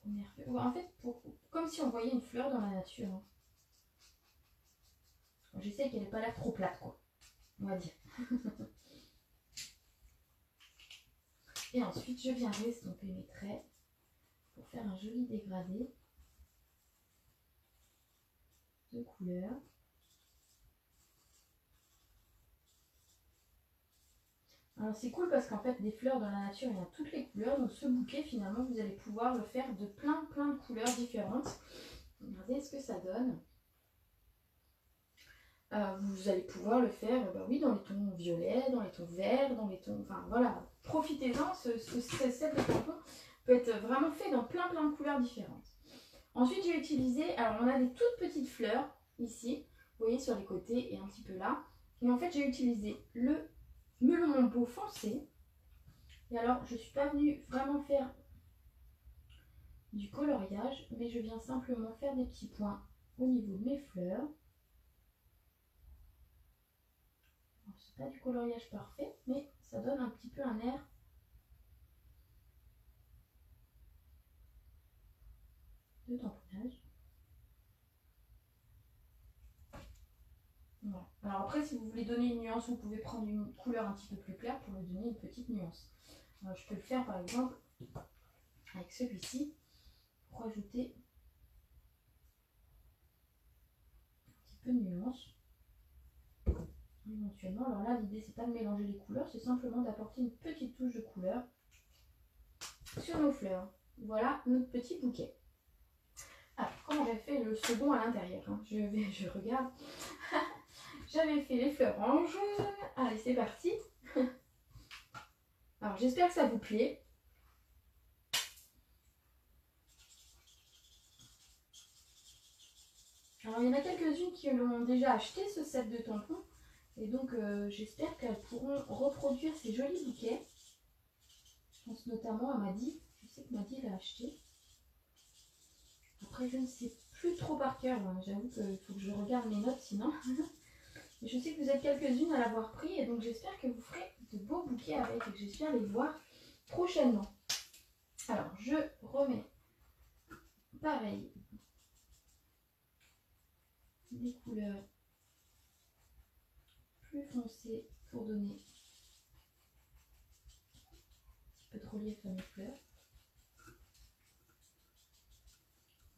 au nerveux. En fait, comme si on voyait une fleur dans la nature. Hein. J'essaie qu'elle n'ait pas l'air trop plate, quoi. On va dire. Et ensuite, je viens estomper mes traits pour faire un joli dégradé de couleurs. Alors c'est cool parce qu'en fait des fleurs dans la nature il y a toutes les couleurs, donc ce bouquet finalement vous allez pouvoir le faire de plein de couleurs différentes. Regardez ce que ça donne. Vous allez pouvoir le faire bah oui, dans les tons violets, dans les tons verts, dans les tons... Enfin voilà, profitez-en, ce set de tampons peut être vraiment fait dans plein de couleurs différentes. Ensuite j'ai utilisé, alors on a des toutes petites fleurs ici, vous voyez sur les côtés et un petit peu là. Et en fait j'ai utilisé le melon Mambo foncé. Et alors, je ne suis pas venue vraiment faire du coloriage, mais je viens simplement faire des petits points au niveau de mes fleurs. C'est pas du coloriage parfait, mais ça donne un petit peu un air de tamponnage. Voilà. Alors après, si vous voulez donner une nuance, vous pouvez prendre une couleur un petit peu plus claire pour lui donner une petite nuance. Alors, je peux le faire par exemple avec celui-ci pour ajouter un petit peu de nuance. Éventuellement, alors là l'idée c'est pas de mélanger les couleurs, c'est simplement d'apporter une petite touche de couleur sur nos fleurs. Voilà notre petit bouquet. Alors comment j'ai fait le second à l'intérieur, hein, je regarde. J'avais fait les fleurs en jaune. Allez c'est parti. Alors j'espère que ça vous plaît. Alors il y en a quelques-unes qui l'ont déjà acheté ce set de tampons. Et donc j'espère qu'elles pourront reproduire ces jolis bouquets. Je pense notamment à Maddy. Je sais que Maddy l'a acheté. Après je ne sais plus trop par cœur. J'avoue qu'il faut que je regarde mes notes sinon. Mais je sais que vous êtes quelques-unes à l'avoir pris. Et donc j'espère que vous ferez de beaux bouquets avec. Et que j'espère les voir prochainement. Alors je remets pareil des couleurs plus foncées pour donner un petit peu de relief à mes fleurs.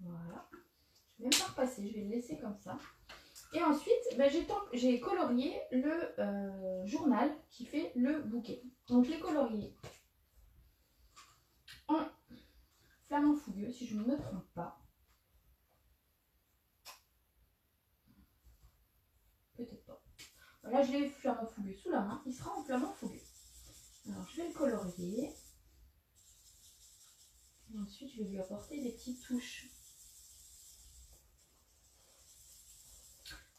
Voilà. Je ne vais même pas repasser, je vais le laisser comme ça. Et ensuite, ben, j'ai colorié le journal qui fait le bouquet. Donc je l'ai colorié en flamant fougueux, si je ne me trompe pas. Peut-être pas. Là, je l'ai flamant fougueux sous la main. Il sera en flamant fougueux. Alors je vais le colorier. Et ensuite je vais lui apporter des petites touches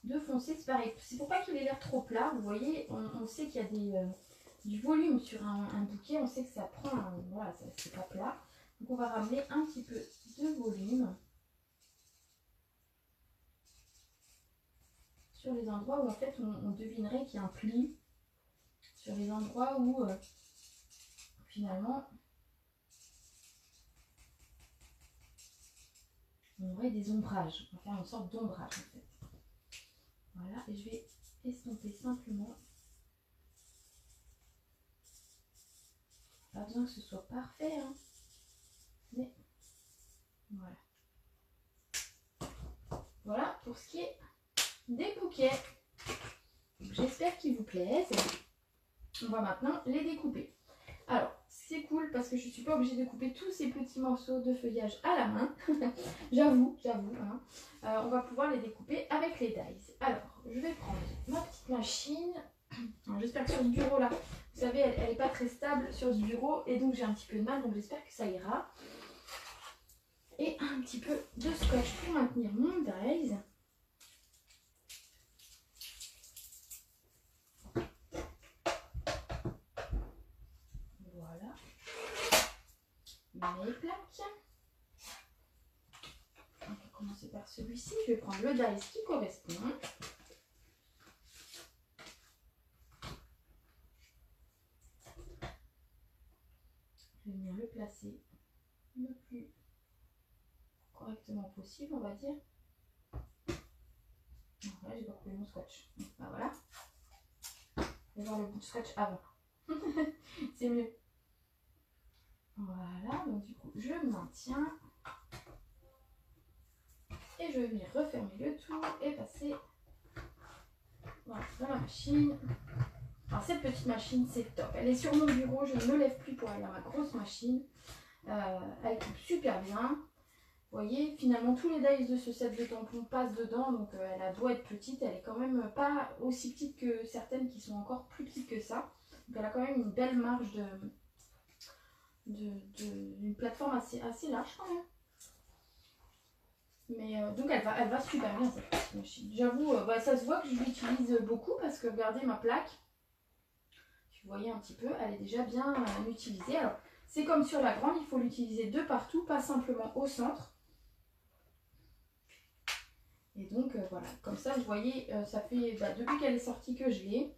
de foncé. C'est pareil, c'est pour pas qu'il ait l'air trop plat. Vous voyez, on sait qu'il y a du volume sur un bouquet. On sait que ça prend, voilà, c'est pas plat. Donc on va ramener un petit peu de volume sur les endroits où en fait on devinerait qu'il y a un pli. Sur les endroits où finalement on aurait des ombrages. On va faire une sorte d'ombrage en fait. Voilà, et je vais estomper simplement. Pas besoin que ce soit parfait, hein. Mais voilà. Voilà pour ce qui est des bouquets. J'espère qu'ils vous plaisent. On va maintenant les découper. Alors, c'est cool parce que je ne suis pas obligée de couper tous ces petits morceaux de feuillage à la main. j'avoue. Hein. On va pouvoir les découper avec les dies. Alors, je vais prendre ma petite machine. J'espère que sur ce bureau là, vous savez, elle n'est pas très stable sur ce bureau et donc j'ai un petit peu de mal, donc j'espère que ça ira. Et un petit peu de scotch pour maintenir mon dies. Voilà. Mes plaques. On va commencer par celui-ci. Je vais prendre le dies qui correspond. Je vais venir le placer le plus correctement possible, on va dire. Voilà, j'ai pas coupé mon scotch. Ben voilà. Je vais voir le bout de scotch avant. C'est mieux. Voilà, donc du coup, je maintiens. Et je vais venir refermer le tout et passer voilà, dans la machine. Alors cette petite machine, c'est top. Elle est sur mon bureau, je ne me lève plus pour aller à ma grosse machine. Elle coupe super bien. Vous voyez, finalement, tous les dies de ce set de tampons passent dedans. Donc elle a beau être petite, elle est quand même pas aussi petite que certaines qui sont encore plus petites que ça. Donc elle a quand même une belle marge d'une plateforme assez large quand même. Mais donc elle va super bien cette petite machine. J'avoue, ça se voit que je l'utilise beaucoup parce que regardez ma plaque. Vous voyez un petit peu, elle est déjà bien utilisée. Alors c'est comme sur la grande, il faut l'utiliser de partout, pas simplement au centre. Et donc voilà, comme ça vous voyez, ça fait depuis qu'elle est sortie que je l'ai.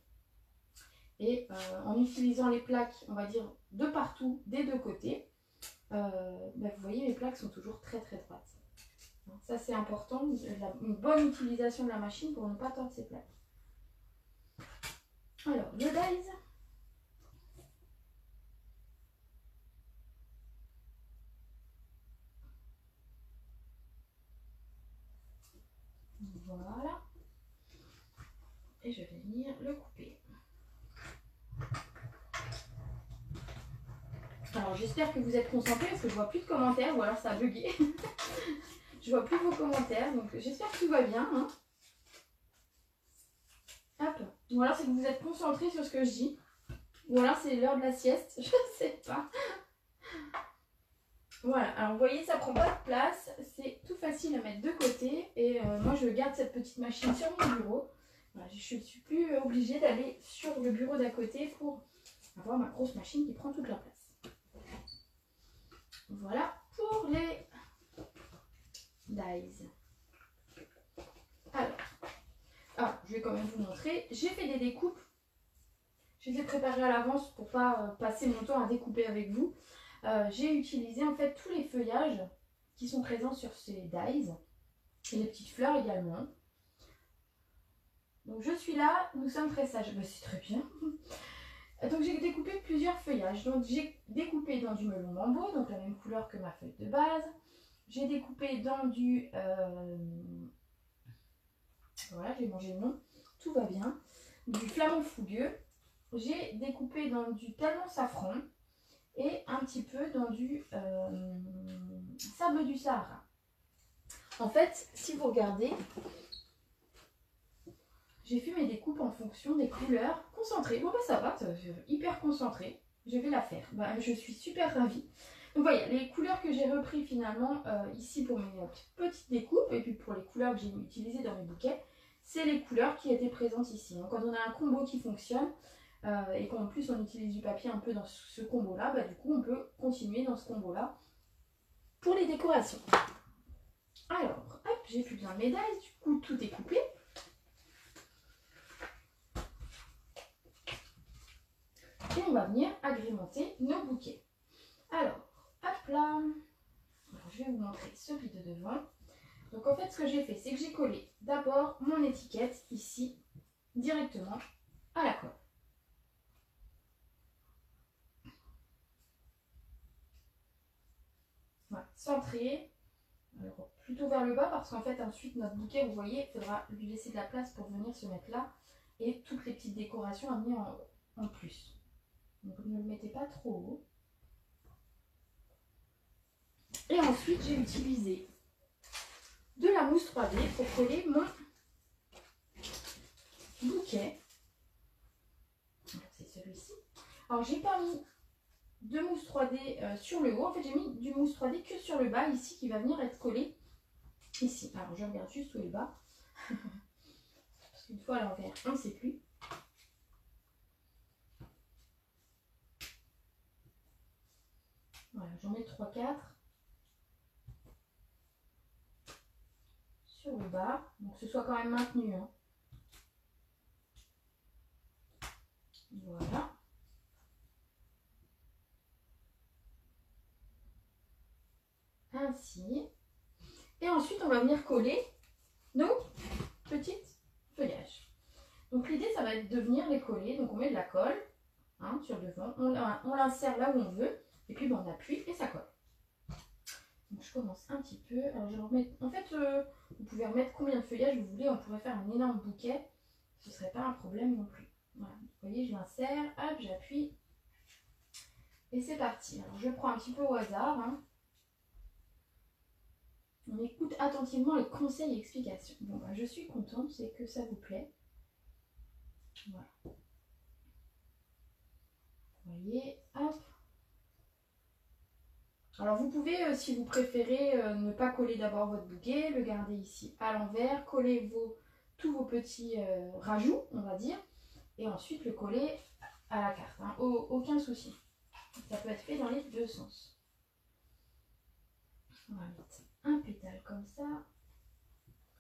Et en utilisant les plaques, on va dire de partout, des deux côtés, vous voyez mes plaques sont toujours très droites. Ça c'est important, une bonne utilisation de la machine pour ne pas tordre ses plaques. Alors le dies. Voilà. Et je vais venir le couper. Alors j'espère que vous êtes concentrés parce que je vois plus de commentaires ou alors ça a bugué. Je vois plus vos commentaires, donc j'espère que tout va bien. Hein. Hop. Ou alors c'est que vous êtes concentrés sur ce que je dis. Ou alors c'est l'heure de la sieste, je sais pas. Voilà, alors vous voyez, ça prend pas de place. C'est tout facile à mettre de côté. Et moi je garde cette petite machine sur mon bureau. Voilà, je ne suis plus obligée d'aller sur le bureau d'à côté pour avoir ma grosse machine qui prend toute la place. Voilà pour les dies. Alors, je vais quand même vous montrer. J'ai fait des découpes. Je les ai préparées à l'avance pour pas passer mon temps à découper avec vous. J'ai utilisé en fait tous les feuillages qui sont présents sur ces dies. Et les petites fleurs également. Donc je suis là, nous sommes très sages. Ben, c'est très bien. Donc j'ai découpé plusieurs feuillages. Donc j'ai découpé dans du melon bambou, donc la même couleur que ma feuille de base. J'ai découpé dans du... voilà, j'ai mangé le nom. Tout va bien. Du flamant fougueux. J'ai découpé dans du talon safran. Et un petit peu dans du sable du Sahara. En fait, si vous regardez... J'ai fait mes découpes en fonction des couleurs concentrées. Bon bah ça va, hyper concentré. je vais la faire. Bah, je suis super ravie. Donc voilà, les couleurs que j'ai repris finalement ici pour mes petites découpes et puis pour les couleurs que j'ai utilisées dans mes bouquets, c'est les couleurs qui étaient présentes ici. Donc quand on a un combo qui fonctionne et qu'en plus on utilise du papier un peu dans ce combo-là, bah, du coup on peut continuer dans ce combo-là pour les décorations. Alors, hop, j'ai plus besoin de médailles, du coup tout est coupé. Et on va venir agrémenter nos bouquets. Alors, hop là. Alors, je vais vous montrer celui de devant. Donc en fait, ce que j'ai fait, c'est que j'ai collé d'abord mon étiquette ici, directement à la colle. Voilà, centré. Alors, plutôt vers le bas parce qu'en fait, ensuite, notre bouquet, vous voyez, il faudra lui laisser de la place pour venir se mettre là. Et toutes les petites décorations à venir en plus. Donc ne le mettez pas trop haut. Et ensuite, j'ai utilisé de la mousse 3D pour coller mon bouquet. C'est celui-ci. Alors, j'ai pas mis de mousse 3D sur le haut. En fait, j'ai mis du mousse 3D que sur le bas, ici, qui va venir être collé ici. Alors, je regarde juste où est le bas. Parce qu'une fois à l'envers, on ne sait plus. Voilà, j'en mets 3-4 sur le bas. Donc, que ce soit quand même maintenu. Hein. Voilà. Ainsi. Et ensuite, on va venir coller nos petites feuillages. Donc, l'idée, ça va être de venir les coller. Donc, on met de la colle hein, sur le devant. On l'insère là où on veut. Et puis, bon, on appuie et ça colle. Donc, je commence un petit peu. Alors, je remets... En fait, vous pouvez remettre combien de feuillages vous voulez. On pourrait faire un énorme bouquet. Ce ne serait pas un problème non plus. Voilà. Vous voyez, je l'insère. Hop, j'appuie. Et c'est parti. Alors, je prends un petit peu au hasard. Hein. On écoute attentivement les conseils et explications. Bon, bah, je suis contente, c'est que ça vous plaît. Voilà. Vous voyez, hop. Alors, vous pouvez, si vous préférez, ne pas coller d'abord votre bouquet, le garder ici à l'envers, coller tous vos petits rajouts, on va dire, et ensuite le coller à la carte. Hein. Aucun souci. Ça peut être fait dans les deux sens. On va mettre un pétale comme ça,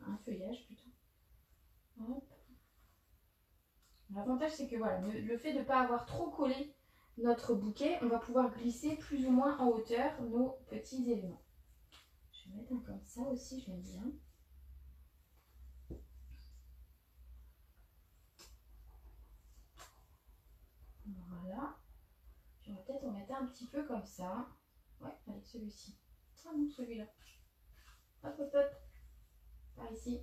un feuillage plutôt. Hop. L'avantage c'est que voilà, le fait de ne pas avoir trop collé notre bouquet, on va pouvoir glisser plus ou moins en hauteur nos petits éléments. Je vais mettre un comme ça aussi, j'aime bien. Voilà. Puis on va peut-être en mettre un petit peu comme ça. Ouais, avec celui-ci. Ah non, celui-là. Hop, hop, hop. Par ici.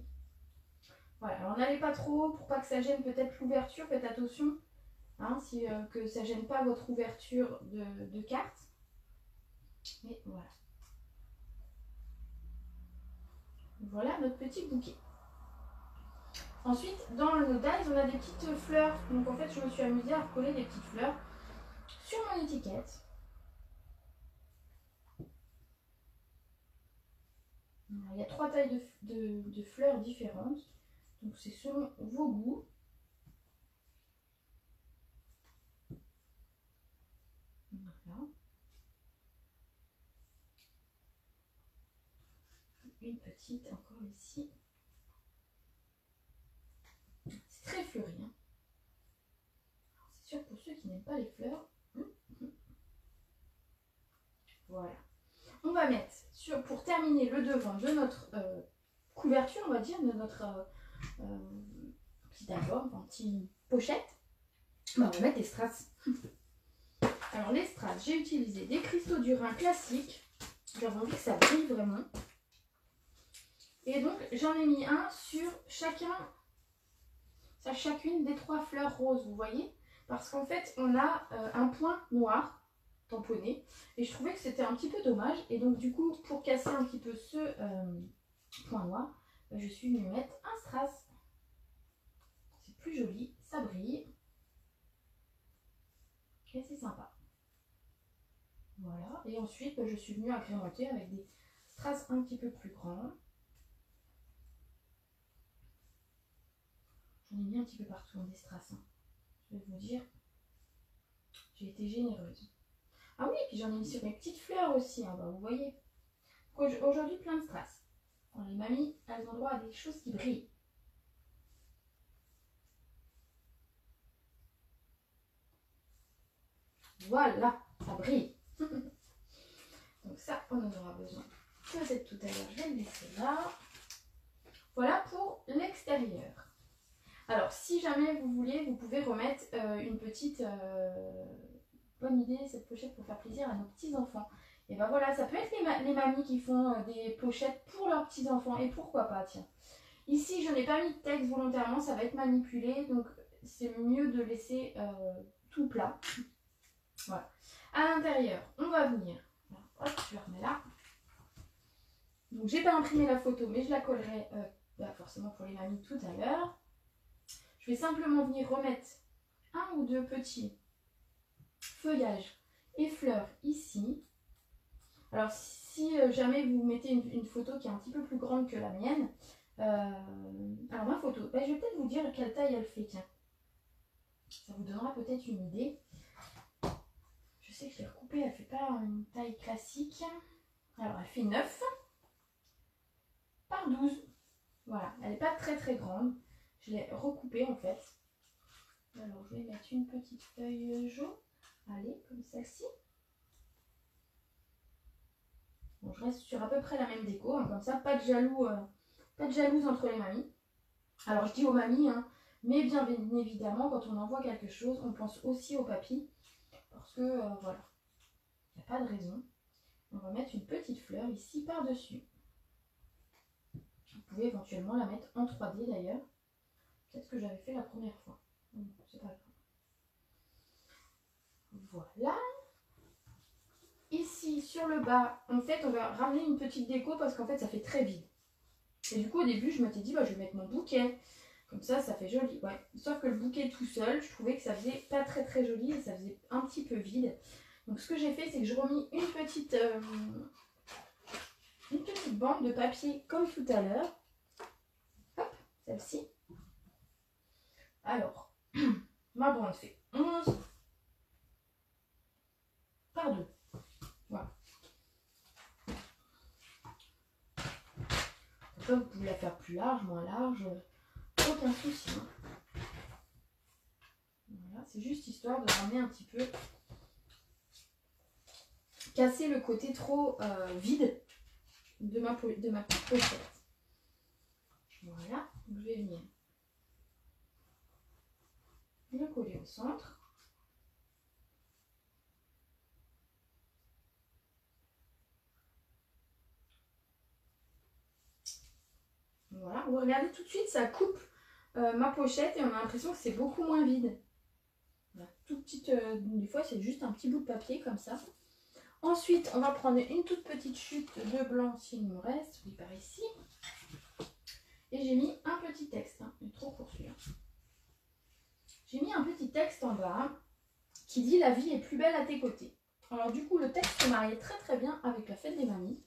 Voilà, alors n'allez pas trop pour pas que ça gêne peut-être l'ouverture. Faites attention hein, que ça gêne pas votre ouverture de carte. Mais voilà. Voilà notre petit bouquet. Ensuite, dans nos dies, on a des petites fleurs. Donc en fait, je me suis amusée à recoller des petites fleurs sur mon étiquette. Il y a 3 tailles de fleurs différentes. Donc c'est selon vos goûts. Voilà. Une petite encore ici. C'est très fleuri. Hein. C'est sûr pour ceux qui n'aiment pas les fleurs. Voilà. On va mettre, pour terminer le devant de notre couverture, on va dire, de notre petit album, enfin, petite pochette, on va mettre des strass. Alors les strass, j'ai utilisé des cristaux du Rhin classiques. J'avais envie que ça brille vraiment. Et donc j'en ai mis un sur chacune des 3 fleurs roses, vous voyez. Parce qu'en fait, on a un point noir tamponné. Et je trouvais que c'était un petit peu dommage. Et donc du coup, pour casser un petit peu ce point noir, je suis venue mettre un strass. C'est plus joli, ça brille. Et c'est sympa. Voilà. Et ensuite, je suis venue agrémenter avec des strass un petit peu plus grands. J'en ai mis un petit peu partout, des strass. Je vais vous dire, j'ai été généreuse. Ah oui, puis j'en ai mis sur mes petites fleurs aussi, hein, bah, vous voyez. Aujourd'hui, plein de strass. Alors, les mamies, elles ont droit à des choses qui brillent. Voilà, ça brille. Donc ça, on en aura besoin. Peut-être tout à l'heure, je vais le laisser là. Voilà pour l'extérieur. Alors, si jamais vous voulez, vous pouvez remettre une petite... bonne idée, cette pochette pour faire plaisir à nos petits-enfants. Et ben voilà, ça peut être les mamies qui font des pochettes pour leurs petits-enfants. Et pourquoi pas, tiens. Ici, je n'ai pas mis de texte volontairement, ça va être manipulé. Donc, c'est mieux de laisser tout plat. Voilà. À l'intérieur, on va venir. Hop, je le remets là. Donc, j'ai pas imprimé la photo, mais je la collerai forcément pour les mamies tout à l'heure. Je vais simplement venir remettre un ou deux petits feuillages et fleurs ici. Alors, si jamais vous mettez une photo qui est un petit peu plus grande que la mienne, alors ma photo, je vais peut-être vous dire quelle taille elle fait, tiens. Ça vous donnera peut-être une idée. Je sais que je l'ai recoupée, elle ne fait pas une taille classique. Alors, elle fait 9 par 12. Voilà, elle n'est pas très très grande. Je l'ai recoupée en fait. Alors, je vais mettre une petite feuille jaune. Allez, comme celle-ci. Bon, je reste sur à peu près la même déco, hein, comme ça, pas de jalouse entre les mamies. Alors, je dis aux mamies, hein, mais bien évidemment, quand on envoie quelque chose, on pense aussi au papy. Parce que, voilà, il n'y a pas de raison. On va mettre une petite fleur ici par-dessus. Vous pouvez éventuellement la mettre en 3D d'ailleurs. Peut-être que j'avais fait la première fois. C'est pas grave. Voilà. Ici, sur le bas, en fait, on va ramener une petite déco parce qu'en fait, ça fait très vide. Et du coup, au début, je m'étais dit, je vais mettre mon bouquet. Comme ça fait joli. Ouais. Sauf que le bouquet tout seul, je trouvais que ça faisait pas très très joli et ça faisait un petit peu vide. Donc, ce que j'ai fait, c'est que je remis une petite bande de papier comme tout à l'heure. Hop, celle-ci. Alors, ma bande fait 11 par 2. Voilà. Après, vous pouvez la faire plus large, moins large, aucun souci. Voilà, c'est juste histoire de ramener un petit peu, casser le côté trop vide de ma pochette. Voilà, donc je vais venir le coller au centre. Voilà, vous regardez tout de suite, ça coupe ma pochette et on a l'impression que c'est beaucoup moins vide. Voilà, tout petite, des fois c'est juste un petit bout de papier comme ça. Ensuite, on va prendre une toute petite chute de blanc s'il me reste, oui par ici. Et j'ai mis un petit texte, hein, il est trop court celui-là. J'ai mis un petit texte en bas qui dit « La vie est plus belle à tes côtés ». Alors du coup, le texte se mariait très très bien avec la fête des mamies.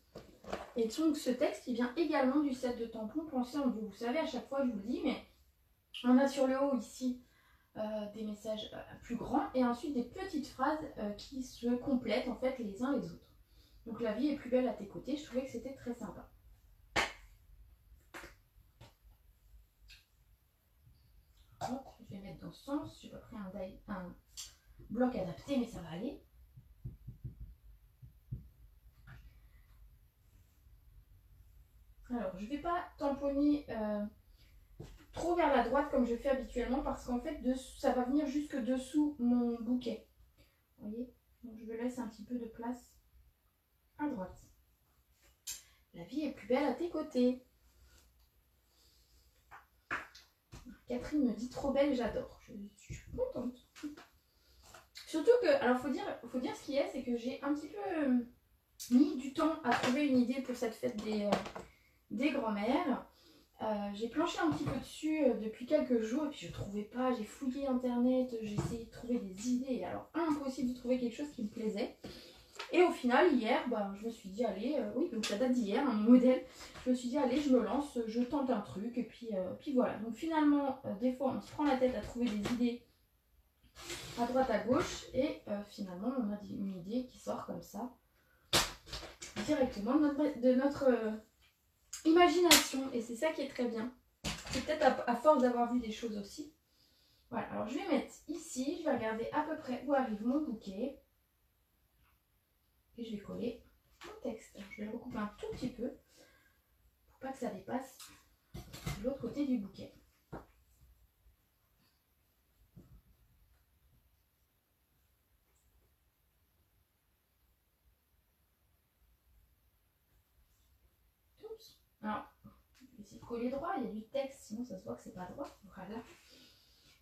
Et donc ce texte, il vient également du set de tampons pensé en bio. Vous savez, à chaque fois je vous le dis, mais on a sur le haut ici des messages plus grands et ensuite des petites phrases qui se complètent en fait les uns les autres. Donc la vie est plus belle à tes côtés, je trouvais que c'était très sympa. Hop, je vais mettre dans ce sens, je n'ai pas pris un bloc adapté mais ça va aller. Alors, je ne vais pas tamponner trop vers la droite comme je fais habituellement parce qu'en fait, ça va venir jusque dessous mon bouquet. Vous voyez? Donc, je laisse un petit peu de place à droite. La vie est plus belle à tes côtés. Catherine me dit trop belle, j'adore. Je suis contente. Surtout que, alors faut dire ce qui est, c'est que j'ai un petit peu mis du temps à trouver une idée pour cette fête des grands-mères. J'ai planché un petit peu dessus depuis quelques jours et puis je ne trouvais pas, j'ai fouillé internet, j'ai essayé de trouver des idées, alors impossible de trouver quelque chose qui me plaisait. Et au final, hier, je me suis dit, allez, oui, donc ça date d'hier, mon modèle. Je me suis dit, allez, je me lance, je tente un truc, et puis voilà. Donc finalement, des fois, on se prend la tête à trouver des idées à droite, à gauche, et finalement, on a une idée qui sort comme ça, directement de notre imagination. Et c'est ça qui est très bien. C'est peut-être à force d'avoir vu des choses aussi. Voilà, alors je vais mettre ici, je vais regarder à peu près où arrive mon bouquet. Et je vais coller mon texte. Je vais le recouper un tout petit peu pour pas que ça dépasse de l'autre côté du bouquet. Oups. Alors, je vais essayer de coller droit, il y a du texte, sinon ça se voit que c'est pas droit. Voilà.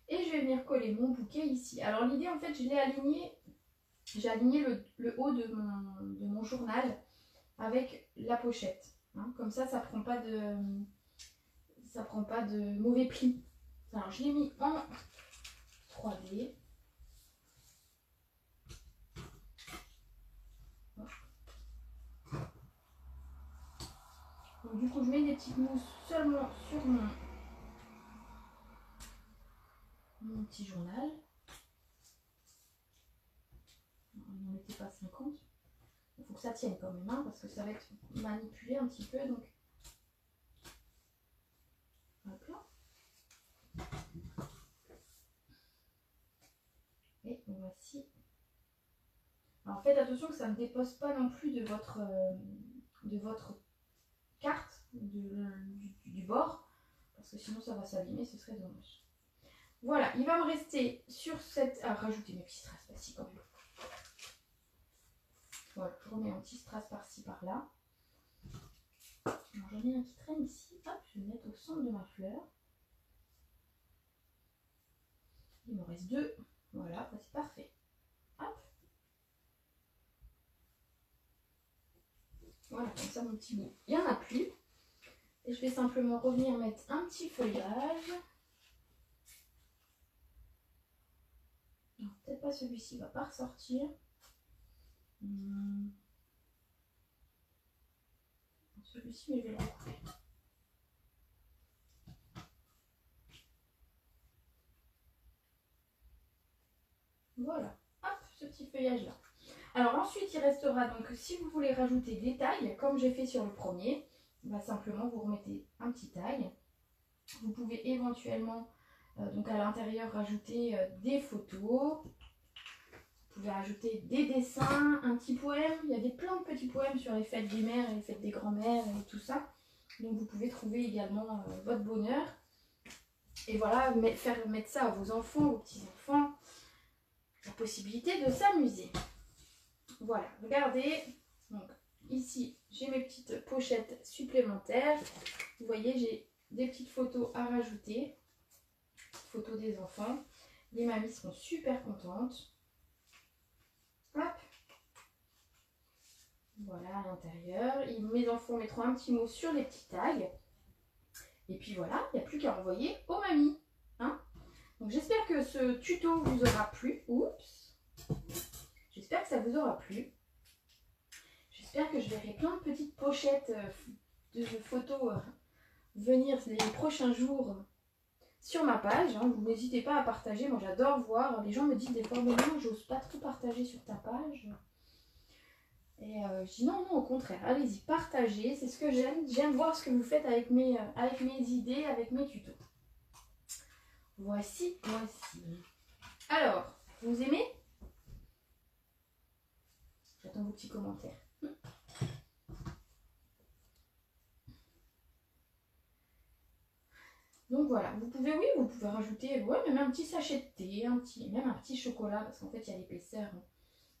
Et je vais venir coller mon bouquet ici. Alors l'idée, en fait, je l'ai aligné. J'ai aligné le haut de mon journal avec la pochette. Hein. Comme ça prend pas de mauvais plis. Alors je l'ai mis en 3D. Donc du coup je mets des petites mousses seulement sur mon petit journal. On n'en était pas 50. Il faut que ça tienne quand même, hein, parce que ça va être manipulé un petit peu. Donc, hop là. Et voici. Alors faites attention que ça ne dépose pas non plus de votre carte, du bord, parce que sinon ça va s'abîmer, ce serait dommage. Voilà, il va me rester sur cette... Ah, rajouter mes petits strass par-ci quand même. Voilà, je remets un petit strass par-ci, par-là. J'en ai un qui traîne ici. Hop, je vais le mettre au centre de ma fleur. Il me reste 2. Voilà, c'est parfait. Hop. Voilà, comme ça mon petit bout. Il n'y en a plus. Et je vais simplement revenir mettre un petit feuillage. Peut-être pas celui-ci, il ne va pas ressortir. Celui-ci, mais je vais le recouper. Voilà, hop, ce petit feuillage là. Alors ensuite il restera donc, si vous voulez rajouter des tailles, comme j'ai fait sur le premier, simplement vous remettez un petit taille. Vous pouvez éventuellement donc à l'intérieur rajouter des photos. Vous pouvez rajouter des dessins, un petit poème. Il y a plein de petits poèmes sur les fêtes des mères et les fêtes des grands-mères et tout ça. Donc vous pouvez trouver également votre bonheur. Et voilà, faire mettre ça à vos enfants, aux petits-enfants. La possibilité de s'amuser. Voilà, regardez. Donc ici, j'ai mes petites pochettes supplémentaires. Vous voyez, j'ai des petites photos à rajouter. Photos des enfants. Les mamies seront super contentes. Hop. Voilà à l'intérieur. Mes enfants mettront un petit mot sur les petits tags. Et puis voilà, il n'y a plus qu'à envoyer aux mamies. Hein? Donc j'espère que ce tuto vous aura plu. Oups. J'espère que ça vous aura plu. J'espère que je verrai plein de petites pochettes de photos venir les prochains jours sur ma page. Hein. Vous n'hésitez pas à partager. Moi j'adore voir. Les gens me disent des fois, mais non, j'ose pas trop partager sur ta page. Et je dis non, au contraire, allez-y, partagez, c'est ce que j'aime. J'aime voir ce que vous faites avec mes idées, avec mes tutos. Voici. Alors, vous aimez? J'attends vos petits commentaires. Donc voilà, vous pouvez rajouter même un petit sachet de thé, même un petit chocolat, parce qu'en fait il y a l'épaisseur.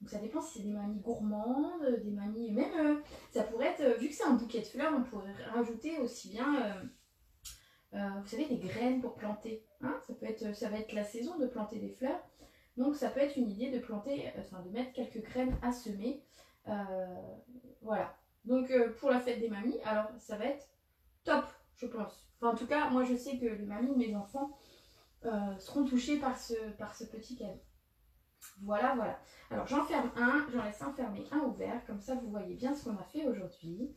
Donc ça dépend si c'est des mamies gourmandes, des mamies... Même, ça pourrait être, vu que c'est un bouquet de fleurs, on pourrait rajouter aussi bien, vous savez, des graines pour planter. Hein, ça va être la saison de planter des fleurs. Donc ça peut être une idée de planter, de mettre quelques graines à semer. Voilà. Donc pour la fête des mamies, alors ça va être top, je pense. Enfin, en tout cas, moi je sais que les mamies de mes enfants seront touchées par ce petit cadeau. Voilà, voilà. Alors j'en ferme un, j'en laisse enfermer un ouvert, comme ça vous voyez bien ce qu'on a fait aujourd'hui.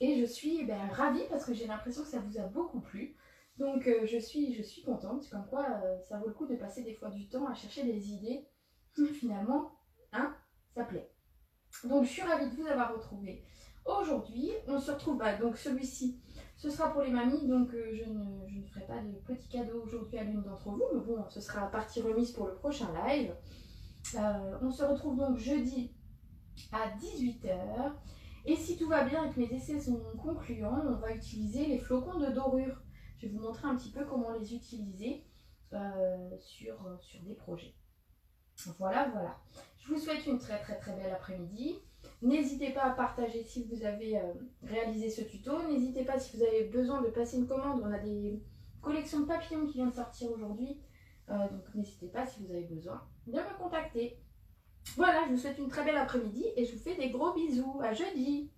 Et je suis ravie parce que j'ai l'impression que ça vous a beaucoup plu. Donc je suis contente, comme quoi ça vaut le coup de passer des fois du temps à chercher des idées. Finalement, hein, ça plaît. Donc je suis ravie de vous avoir retrouvé aujourd'hui. On se retrouve, donc celui-ci, ce sera pour les mamies, donc je ne ferai pas de petits cadeaux aujourd'hui à l'une d'entre vous, mais bon, ce sera partie remise pour le prochain live. On se retrouve donc jeudi à 18 h. Et si tout va bien et que mes essais sont concluants, on va utiliser les flocons de dorure. Je vais vous montrer un petit peu comment les utiliser sur des projets. Voilà, voilà. Je vous souhaite une très très très belle après-midi. N'hésitez pas à partager si vous avez réalisé ce tuto. N'hésitez pas si vous avez besoin de passer une commande. On a des collections de papillons qui viennent de sortir aujourd'hui. Donc n'hésitez pas si vous avez besoin de me contacter. Voilà, je vous souhaite une très belle après-midi et je vous fais des gros bisous. À jeudi!